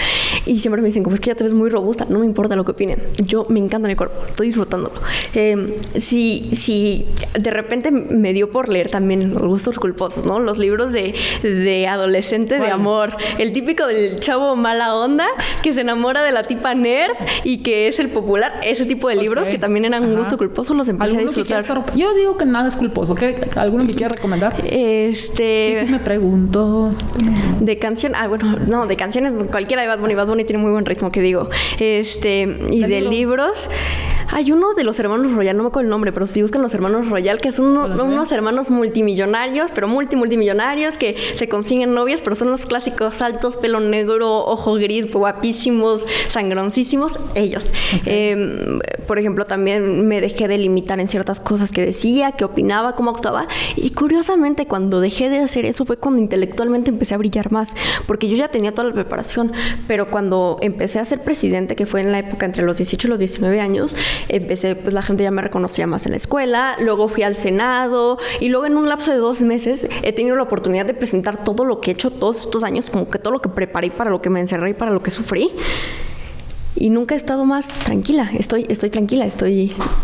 y siempre me dicen, como es que ya te ves muy robusta, no me importa lo que opinen. Yo me encanta mi cuerpo, estoy disfrutándolo. Si de repente me dio por leer también los gustos culposos, ¿no? Los libros de adolescente de amor. El típico del chavo mala onda que se enamora de la tipa nerd y que es el popular. Ese tipo de libros que también eran un gusto culposo, los empecé a disfrutar. Yo digo que nada es culposo. ¿Alguno que quiera recomendar? ¿Qué me pregunto? De canción, de canciones cualquiera de Bad Bunny. Bad Bunny tiene muy buen ritmo, que digo. Y de libros. Hay uno de los hermanos Royal, no me acuerdo el nombre, pero si buscan los hermanos Royal, que son unos hermanos multimillonarios, pero multimillonarios que se consiguen novias, pero son los clásicos altos, pelo negro, ojo gris, guapísimos, sangroncísimos, ellos. Okay. Por ejemplo, también me dejé de limitar en ciertas cosas que decía, que opinaba, cómo actuaba, y curiosamente cuando dejé de hacer eso fue cuando intelectualmente empecé a brillar más, porque yo ya tenía toda la preparación, pero cuando empecé a ser presidente, que fue en la época entre los 18 y los 19 años, pues la gente ya me reconocía más en la escuela, luego fui al Senado y luego en un lapso de 2 meses he tenido la oportunidad de presentar todo lo que he hecho todos estos años, como que todo lo que preparé para lo que me encerré y para lo que sufrí. Y nunca he estado más tranquila, estoy tranquila,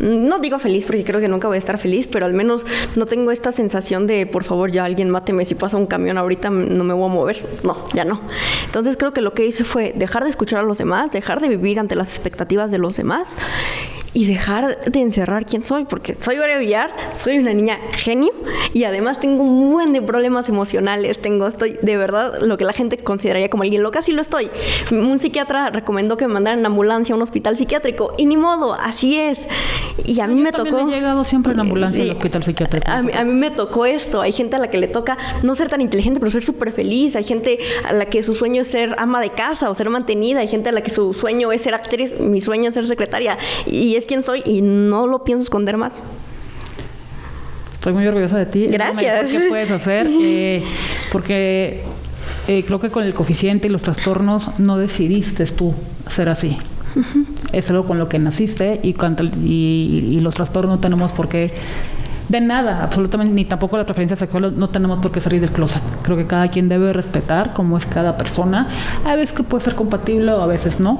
no digo feliz porque creo que nunca voy a estar feliz, pero al menos no tengo esta sensación de, por favor, ya alguien máteme, si pasa un camión ahorita no me voy a mover, no, ya no. Entonces creo que lo que hice fue dejar de escuchar a los demás, dejar de vivir ante las expectativas de los demás y dejar de encerrar quién soy, porque soy Gloria Villar, soy una niña genio y además tengo un buen de problemas emocionales, estoy de verdad lo que la gente consideraría como alguien loca, sí lo estoy. Un psiquiatra recomendó que me mandaran en ambulancia a un hospital psiquiátrico y ni modo, así es. Y a mí me tocó... He llegado siempre en ambulancia al hospital psiquiátrico. A mí me tocó esto, hay gente a la que le toca no ser tan inteligente, pero ser súper feliz, hay gente a la que su sueño es ser ama de casa o ser mantenida, hay gente a la que su sueño es ser actriz, mi sueño es ser secretaria, y es quien soy y no lo pienso esconder más. Estoy muy orgullosa de ti. Gracias. Es lo mejor que puedes hacer, porque creo que con el coeficiente y los trastornos no decidiste tú ser así. Uh-huh. Es algo con lo que naciste y los trastornos no tenemos por qué, de nada, absolutamente, ni tampoco la preferencia sexual, no tenemos por qué salir del closet. Creo que cada quien debe respetar cómo es cada persona. A veces que puede ser compatible o a veces no,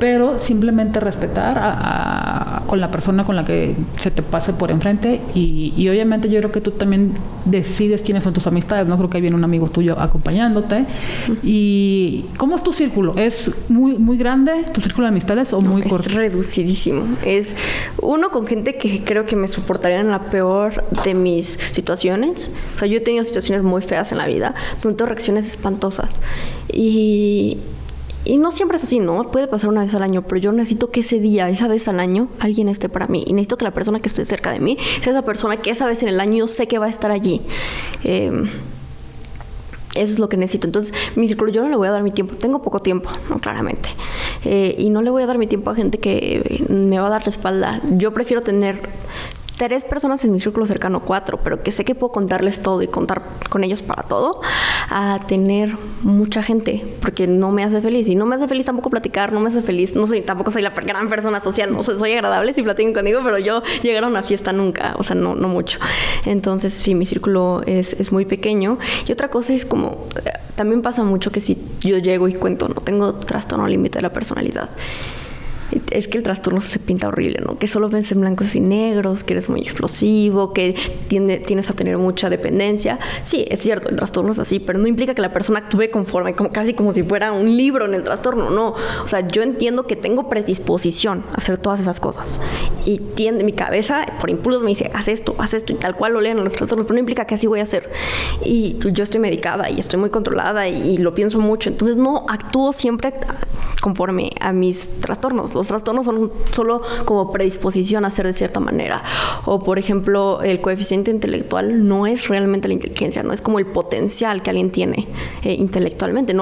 pero simplemente respetar con la persona con la que se te pase por enfrente y obviamente yo creo que tú también decides quiénes son tus amistades, ¿no? Creo que ahí viene un amigo tuyo acompañándote. Uh-huh. ¿Y cómo es tu círculo? ¿Es muy grande tu círculo de amistades o muy corto? Es reducidísimo. Es uno con gente que creo que me soportaría en la peor de mis situaciones. O sea, yo he tenido situaciones muy feas en la vida donde tengo reacciones espantosas y no siempre es así, ¿no? Puede pasar una vez al año, pero yo necesito que ese día, esa vez al año, alguien esté para mí. Y necesito que la persona que esté cerca de mí sea esa persona que esa vez en el año yo sé que va a estar allí. Eso es lo que necesito. Entonces, mi círculo, yo no le voy a dar mi tiempo. Tengo poco tiempo, ¿no? Claramente. Y no le voy a dar mi tiempo a gente que me va a dar la espalda. Yo prefiero tener 3 personas en mi círculo cercano, 4, pero que sé que puedo contarles todo y contar con ellos para todo, a tener mucha gente, porque no me hace feliz. Y no me hace feliz tampoco platicar, no me hace feliz, tampoco soy la gran persona social, no soy agradable si platican conmigo, pero yo llegar a una fiesta nunca, o sea, no mucho. Entonces, sí, mi círculo es muy pequeño. Y otra cosa es como, también pasa mucho que si yo llego y cuento, no tengo trastorno límite de la personalidad. Es que el trastorno se pinta horrible, ¿no? Que solo ves en blancos y negros, que eres muy explosivo, que tienes a tener mucha dependencia. Sí, es cierto, el trastorno es así, pero no implica que la persona actúe conforme, casi como si fuera un libro en el trastorno, no. O sea, yo entiendo que tengo predisposición a hacer todas esas cosas. Y mi cabeza, por impulsos, me dice, haz esto, y tal cual lo leen en los trastornos, pero no implica que así voy a hacer. Y yo estoy medicada y estoy muy controlada y lo pienso mucho, entonces no actúo siempre conforme a mis trastornos. Los trastornos son solo como predisposición a hacer de cierta manera. O, por ejemplo, el coeficiente intelectual no es realmente la inteligencia, no es como el potencial que alguien tiene intelectualmente.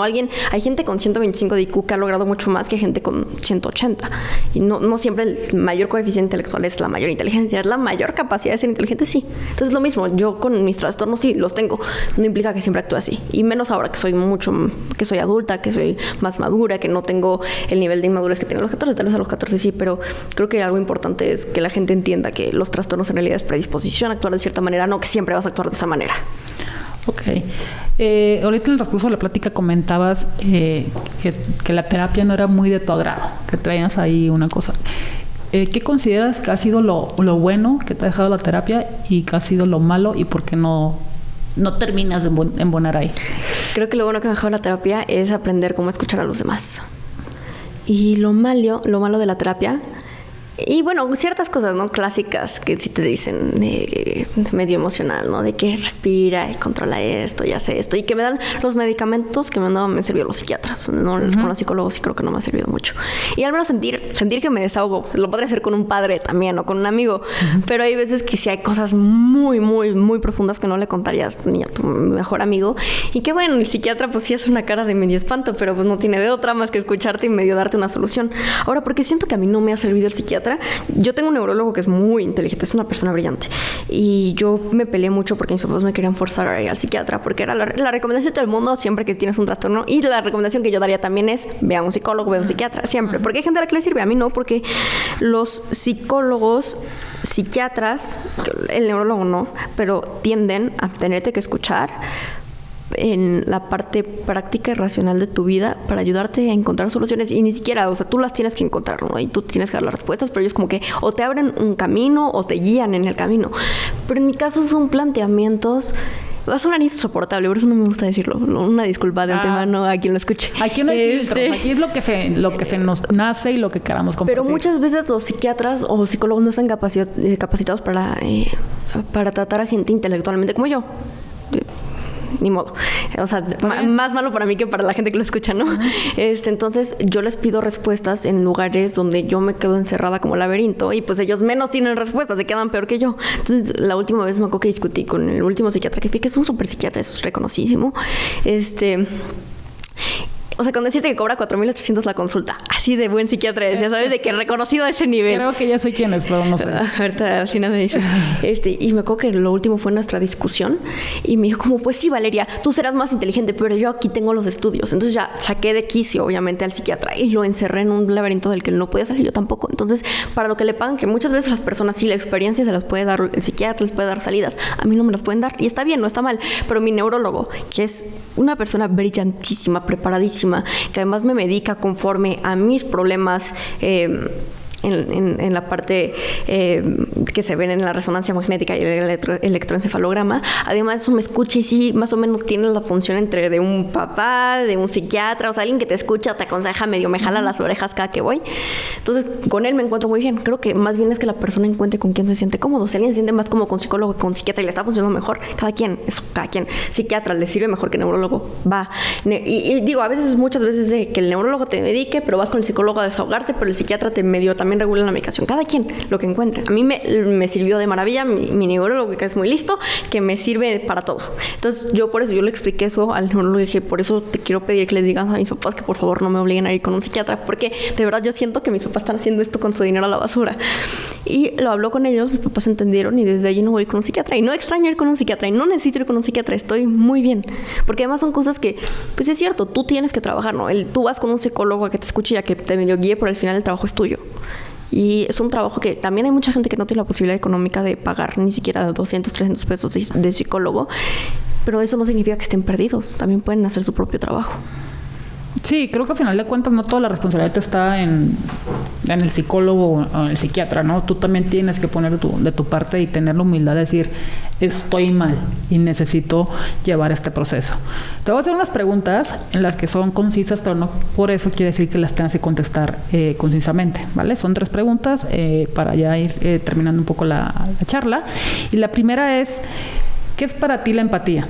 Hay gente con 125 de IQ que ha logrado mucho más que gente con 180. Y no siempre el mayor coeficiente intelectual es la mayor inteligencia, es la mayor capacidad de ser inteligente, sí. Entonces, lo mismo, yo con mis trastornos sí los tengo. No implica que siempre actúe así. Y menos ahora que soy adulta, que soy más madura, que no tengo el nivel de inmadurez que tenía a los 14, tal vez a los 14 sí, pero creo que algo importante es que la gente entienda que los trastornos en realidad es predisposición a actuar de cierta manera, no que siempre vas a actuar de esa manera. Ok. Ahorita en el transcurso de la plática comentabas que la terapia no era muy de tu agrado, que traías ahí una cosa. ¿Qué consideras que ha sido lo bueno que te ha dejado la terapia y que ha sido lo malo y por qué no terminas de embonar ahí? Creo que lo bueno que me ha dejado la terapia es aprender cómo escuchar a los demás. Y lo malo de la terapia, y bueno, ciertas cosas, ¿no? Clásicas que sí te dicen medio emocional, ¿no? De que respira y controla esto y hace esto. Y que me dan los medicamentos que me han dado, me han servido los psiquiatras, ¿no? Uh-huh. Con los psicólogos sí creo que no me ha servido mucho. Y al menos sentir que me desahogo. Lo podría hacer con un padre también o con un amigo. Uh-huh. Pero hay veces que sí hay cosas muy, muy, muy profundas que no le contarías ni a tu mejor amigo. Y que bueno, el psiquiatra pues sí hace una cara de medio espanto, pero pues no tiene de otra más que escucharte y medio darte una solución. Ahora, porque siento que a mí no me ha servido el psiquiatra. Yo tengo un neurólogo que es muy inteligente, es una persona brillante. Y yo me peleé mucho porque mis papás me querían forzar a ir al psiquiatra, porque era la recomendación de todo el mundo siempre que tienes un trastorno. Y la recomendación que yo daría también es, ve a un psicólogo, ve a un psiquiatra, siempre. Porque hay gente a la que le sirve, a mí no, porque los psicólogos, psiquiatras, el neurólogo no, pero tienden a tenerte que escuchar en la parte práctica y racional de tu vida para ayudarte a encontrar soluciones. Y ni siquiera, o sea, tú las tienes que encontrar, ¿no? Y tú tienes que dar las respuestas, pero ellos como que o te abren un camino o te guían en el camino. Pero en mi caso son planteamientos Va a sonar insoportable, por eso no me gusta decirlo. Una disculpa de antemano a quien lo escuche. Aquí no hay filtros, aquí es lo que se nos nace y lo que queramos compartir. Pero muchas veces los psiquiatras o psicólogos no están capacitados para tratar a gente intelectualmente como yo. Ni modo. O sea, más malo para mí que para la gente que lo escucha, ¿no? Entonces, yo les pido respuestas en lugares donde yo me quedo encerrada como laberinto y pues ellos menos tienen respuestas, se quedan peor que yo. Entonces, la última vez me acuerdo que discutí con el último psiquiatra que fui, que es un super psiquiatra, es reconocidísimo. O sea, con decirte que cobra 4,800 la consulta. Así de buen psiquiatra es, ya sabes, de que reconocido a ese nivel. Creo que ya sé quién es, pero no sé. Ahorita al final me dice. Y me acuerdo que lo último fue nuestra discusión. Y me dijo como, pues sí, Valeria, tú serás más inteligente, pero yo aquí tengo los estudios. Entonces ya saqué de quicio, obviamente, al psiquiatra. Y lo encerré en un laberinto del que no podía salir yo tampoco. Entonces, para lo que le pagan, que muchas veces las personas sí, la experiencia se las puede dar el psiquiatra, les puede dar salidas. A mí no me las pueden dar. Y está bien, no está mal. Pero mi neurólogo, que es una persona brillantísima, preparadísima, que además me medica conforme a mis problemas en la parte que se ven en la resonancia magnética y el electroencefalograma. Además, eso me escucha y sí, más o menos tiene la función entre de un papá, de un psiquiatra, o sea, alguien que te escucha, te aconseja, medio me jala las orejas cada que voy. Entonces, con él me encuentro muy bien. Creo que más bien es que la persona encuentre con quien se siente cómodo. Si alguien se siente más cómodo con psicólogo que con psiquiatra y le está funcionando mejor, cada quien. Psiquiatra le sirve mejor que neurólogo, va. Y digo, a veces, muchas veces de que el neurólogo te medique, pero vas con el psicólogo a desahogarte, pero el psiquiatra te medio también regula la medicación. Cada quien lo que encuentre. A mí me sirvió de maravilla mi neurólogo, que es muy listo, que me sirve para todo. Entonces, por eso yo le expliqué eso al neurólogo y dije, por eso te quiero pedir que les digas a mis papás que por favor no me obliguen a ir con un psiquiatra, porque de verdad yo siento que mis papás están haciendo esto con su dinero a la basura. Y lo habló con ellos, mis papás entendieron y desde allí no voy con un psiquiatra. Y no extraño ir con un psiquiatra y no necesito ir con un psiquiatra, estoy muy bien. Porque además son cosas que, pues es cierto, tú tienes que trabajar, ¿no? Tú vas con un psicólogo a que te escuche y a que te medio guíe, pero al final el trabajo es tuyo. Y es un trabajo que también hay mucha gente que no tiene la posibilidad económica de pagar ni siquiera 200, 300 pesos de psicólogo, pero eso no significa que estén perdidos, también pueden hacer su propio trabajo. Sí, creo que al final de cuentas no toda la responsabilidad está en el psicólogo o en el psiquiatra, ¿no? Tú también tienes que poner de tu parte y tener la humildad de decir, estoy mal y necesito llevar este proceso. Te voy a hacer unas preguntas en las que son concisas, pero no por eso quiere decir que las tengas que contestar concisamente, ¿vale? Son 3 preguntas para ya ir terminando un poco la charla. Y la primera es, ¿qué es para ti la empatía?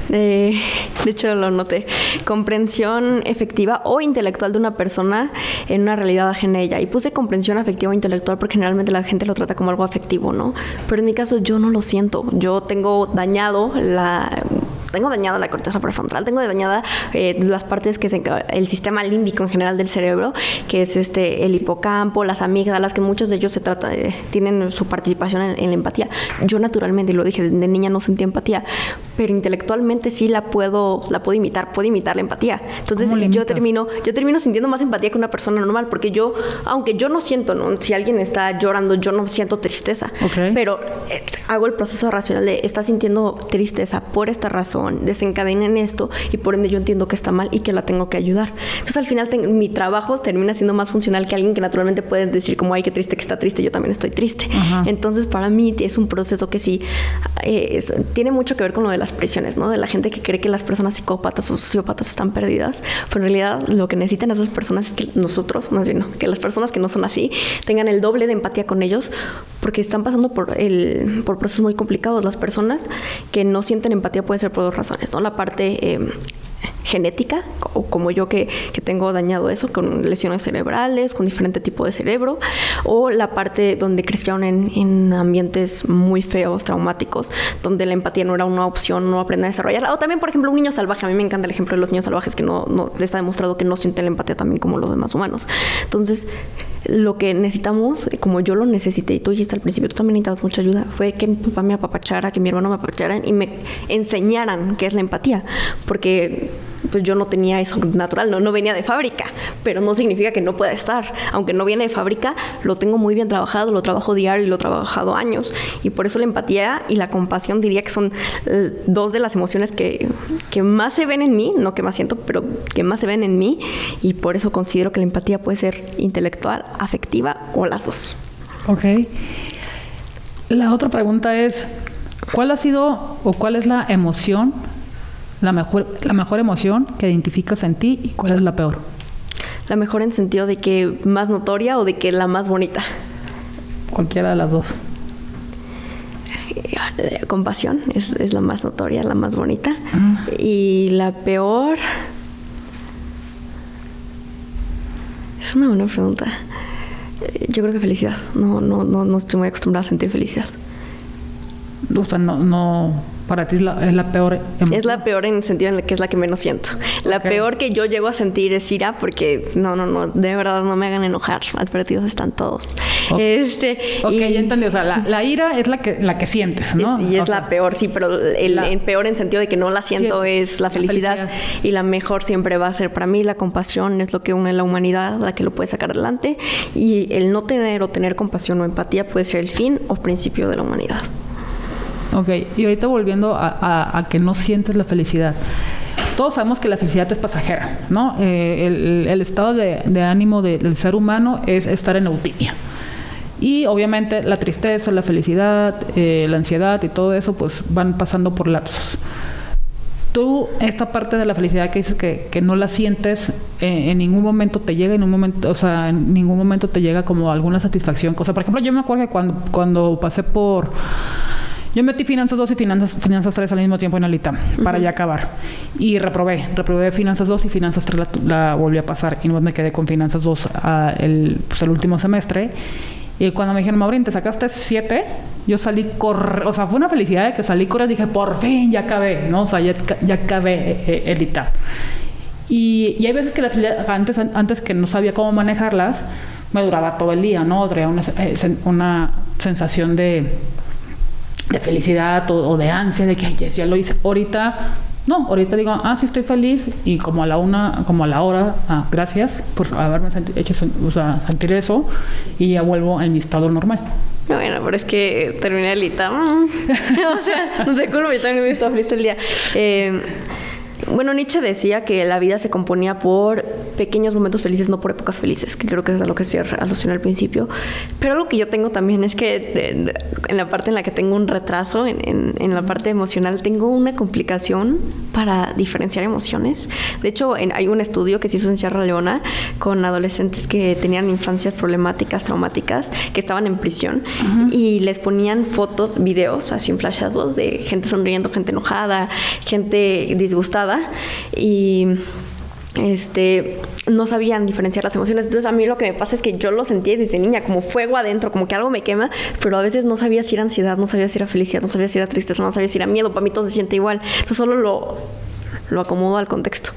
De hecho lo noté. Comprensión efectiva o intelectual de una persona en una realidad ajena a ella. Y puse comprensión afectiva o intelectual porque generalmente la gente lo trata como algo afectivo, ¿no? Pero en mi caso yo no lo siento. Yo tengo dañado la corteza prefrontal, tengo dañada las partes el sistema límbico en general del cerebro, que es el hipocampo, las amígdalas, que muchos de ellos tienen su participación en la empatía. Yo naturalmente, y lo dije, de niña no sentía empatía, pero intelectualmente sí la puedo imitar, puedo imitar la empatía. Entonces yo termino sintiendo más empatía que una persona normal, porque aunque yo no siento, ¿no? Si alguien está llorando, yo no siento tristeza, okay, pero hago el proceso racional de está sintiendo tristeza por esta razón, desencadena en esto y por ende yo entiendo que está mal y que la tengo que ayudar. Entonces al final mi trabajo termina siendo más funcional que alguien que naturalmente puede decir como, ay, qué triste que está triste, yo también estoy triste. Ajá. Entonces para mí es un proceso que sí tiene mucho que ver con lo de las prisiones, ¿no? De la gente que cree que las personas psicópatas o sociópatas están perdidas, pero en realidad lo que necesitan esas personas es que nosotros, más bien, ¿no? Que las personas que no son así tengan el doble de empatía con ellos, porque están pasando por procesos muy complicados. Las personas que no sienten empatía pueden ser por 2 razones, ¿no? La parte genética, o como yo que tengo dañado eso, con lesiones cerebrales, con diferente tipo de cerebro, o la parte donde crecieron en ambientes muy feos, traumáticos, donde la empatía no era una opción, no aprenden a desarrollarla. O también, por ejemplo, un niño salvaje. A mí me encanta el ejemplo de los niños salvajes que no está demostrado que no sienten la empatía también como los demás humanos. Entonces, lo que necesitamos, como yo lo necesité, y tú dijiste al principio, tú también necesitabas mucha ayuda, fue que mi papá me apapachara, que mi hermano me apapacharan y me enseñaran qué es la empatía, porque pues yo no tenía eso natural, no venía de fábrica, pero no significa que no pueda estar. Aunque no viene de fábrica, lo tengo muy bien trabajado, lo trabajo diario y lo he trabajado años, y por eso la empatía y la compasión diría que son 2 de las emociones que más se ven en mí, no que más siento, pero que más se ven en mí, y por eso considero que la empatía puede ser intelectual, afectiva o las 2. Ok. La otra pregunta es, ¿Cuál ha sido o cuál es la emoción, la mejor emoción que identificas en ti y cuál es la peor? La mejor en sentido de que más notoria o de que la más bonita. Cualquiera de las dos. Compasión es la más notoria, la más bonita. Y la peor... Es una buena pregunta. Yo creo que felicidad. No estoy muy acostumbrada a sentir felicidad. O sea, no para ti es la peor emoción. Es la peor en el sentido en el que es la que menos siento. La peor que yo llego a sentir es ira, porque no, de verdad no me hagan enojar. Advertidos están todos. Ya entendí. O sea, la ira es la que sientes, ¿no? Es la peor, sí, pero el peor en sentido de que no la siento es la felicidad. Y la mejor siempre va a ser para mí la compasión, es lo que une la humanidad, la que lo puede sacar adelante. Y el no tener o tener compasión o empatía puede ser el fin o principio de la humanidad. Ok, y ahorita volviendo a que no sientes la felicidad. Todos sabemos que la felicidad es pasajera, ¿no? El estado de ánimo del ser humano es estar en eutimia. Y obviamente la tristeza, la felicidad, la ansiedad y todo eso, pues van pasando por lapsos. Tú, esta parte de la felicidad que dices que no la sientes, en ningún momento te llega, en ningún momento te llega como alguna satisfacción. O sea, por ejemplo, yo me acuerdo que cuando pasé por... Yo metí Finanzas 2 y Finanzas 3 al mismo tiempo en el ITAM para ya acabar. Y reprobé Finanzas 2 y Finanzas 3 la volví a pasar. Y no me quedé con Finanzas 2 el último semestre. Y cuando me dijeron, Maureen, ¿te sacaste 7? Yo salí o sea, fue una felicidad de que salí corriendo y dije, por fin, ya acabé, ¿no? O sea, ya acabé el ITAM. Y hay veces que la felicidad, antes que no sabía cómo manejarlas, me duraba todo el día, ¿no? Traía una sensación de felicidad o de ansia de que ay, ya lo hice. Ahorita digo, sí estoy feliz y como a la hora, gracias por haberme hecho sentir eso y ya vuelvo en mi estado normal. Bueno, pero es que terminé el ITAM. O sea, no te culpo, yo también me estaba feliz todo el día. Bueno, Nietzsche decía que la vida se componía por pequeños momentos felices, no por épocas felices, que creo que es a lo que se alusionó al principio. Pero algo que yo tengo también es que en la parte en la que tengo un retraso, en la parte emocional, tengo una complicación para diferenciar emociones. De hecho, hay un estudio que se hizo en Sierra Leona con adolescentes que tenían infancias problemáticas, traumáticas, que estaban en prisión, y les ponían fotos, videos, así en flashazos, de gente sonriendo, gente enojada, gente disgustada, y no sabían diferenciar las emociones. Entonces a mí lo que me pasa es que yo lo sentía desde niña como fuego adentro, como que algo me quema, pero a veces no sabía si era ansiedad, no sabía si era felicidad, no sabía si era tristeza, no sabía si era miedo. Para mí todo se siente igual. Entonces solo lo acomodo al contexto.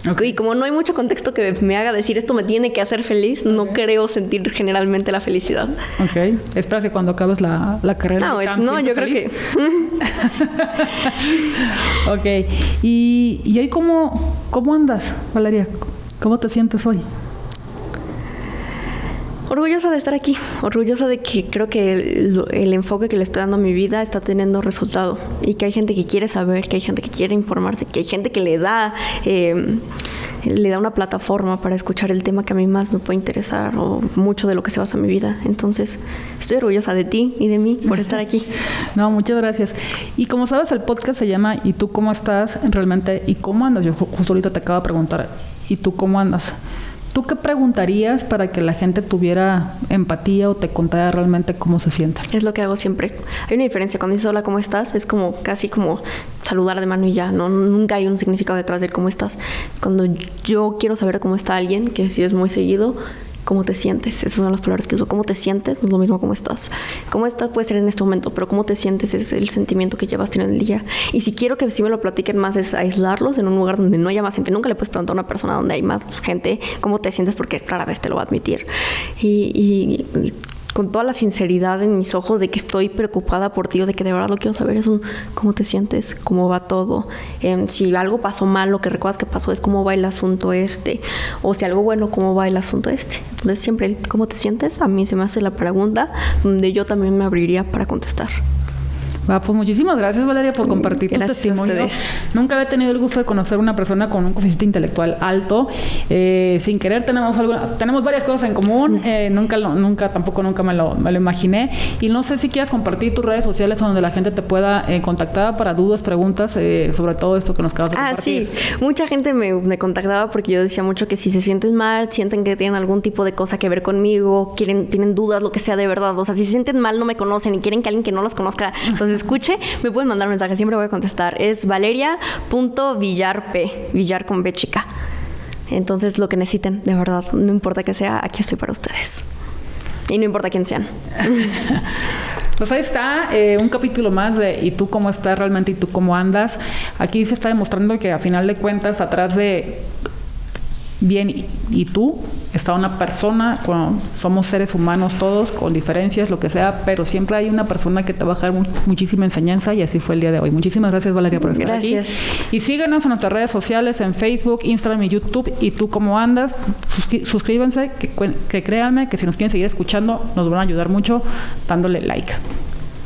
Okay. Y como no hay mucho contexto que me haga decir esto me tiene que hacer feliz, no creo sentir generalmente la felicidad. Ok. ¿Esperas que cuando acabes la carrera? No, yo creo que... Ok. ¿Y hoy cómo andas, Valeria? ¿Cómo te sientes hoy? Orgullosa de estar aquí, orgullosa de que creo que el enfoque que le estoy dando a mi vida está teniendo resultado y que hay gente que quiere saber, que hay gente que quiere informarse, que hay gente que le da una plataforma para escuchar el tema que a mí más me puede interesar o mucho de lo que se basa en mi vida. Entonces, estoy orgullosa de ti y de mí por estar aquí. No, muchas gracias. Y como sabes, el podcast se llama ¿Y tú cómo estás? Realmente, ¿y cómo andas? Yo justo ahorita te acabo de preguntar ¿y tú cómo andas? ¿Tú qué preguntarías para que la gente tuviera empatía o te contara realmente cómo se siente? Es lo que hago siempre. Hay una diferencia. Cuando dices hola, ¿cómo estás? Es como casi como saludar de mano y ya. No, nunca hay un significado detrás de cómo estás. Cuando yo quiero saber cómo está alguien, que si es muy seguido, ¿cómo te sientes? Esas son las palabras que uso. ¿Cómo te sientes? No es lo mismo cómo estás. ¿Cómo estás? Puede ser en este momento, pero ¿cómo te sientes? Es el sentimiento que llevas en el día. Y si quiero que sí me lo platiquen más, es aislarlos en un lugar donde no haya más gente. Nunca le puedes preguntar a una persona donde hay más gente cómo te sientes, porque rara vez te lo va a admitir. Y con toda la sinceridad en mis ojos de que estoy preocupada por ti o de que de verdad lo quiero saber, es cómo te sientes, cómo va todo. Si algo pasó mal, lo que recuerdas que pasó es cómo va el asunto o si algo bueno, cómo va el asunto Entonces siempre cómo te sientes, a mí se me hace la pregunta donde yo también me abriría para contestar. Va, pues muchísimas gracias, Valeria, por compartir tu testimonio. Nunca había tenido el gusto de conocer a una persona con un coeficiente intelectual alto. Sin querer tenemos varias cosas en común. Nunca me lo imaginé. Y no sé si quieras compartir tus redes sociales donde la gente te pueda contactar para dudas, preguntas, sobre todo esto que nos acabas de compartir. Sí. Mucha gente me contactaba porque yo decía mucho que si se sienten mal, sienten que tienen algún tipo de cosa que ver conmigo, tienen dudas, lo que sea, de verdad. O sea, si se sienten mal, no me conocen y quieren que alguien que no los conozca los escuche, me pueden mandar mensajes, siempre voy a contestar. Es valeria.villarp, Villar con B chica. Entonces, lo que necesiten, de verdad, no importa que sea, aquí estoy para ustedes. Y no importa quién sean. Pues ahí está, un capítulo más de ¿y tú cómo estás realmente? ¿Y tú cómo andas? Aquí se está demostrando que a final de cuentas, atrás de bien y tú está una persona, somos seres humanos todos, con diferencias, lo que sea, pero siempre hay una persona que te va a dejar muchísima enseñanza, y así fue el día de hoy. Muchísimas gracias, Valeria, por estar aquí. Y síganos en nuestras redes sociales, en Facebook, Instagram y YouTube. ¿Y tú cómo andas? Suscríbanse, que créanme que si nos quieren seguir escuchando, nos van a ayudar mucho dándole like.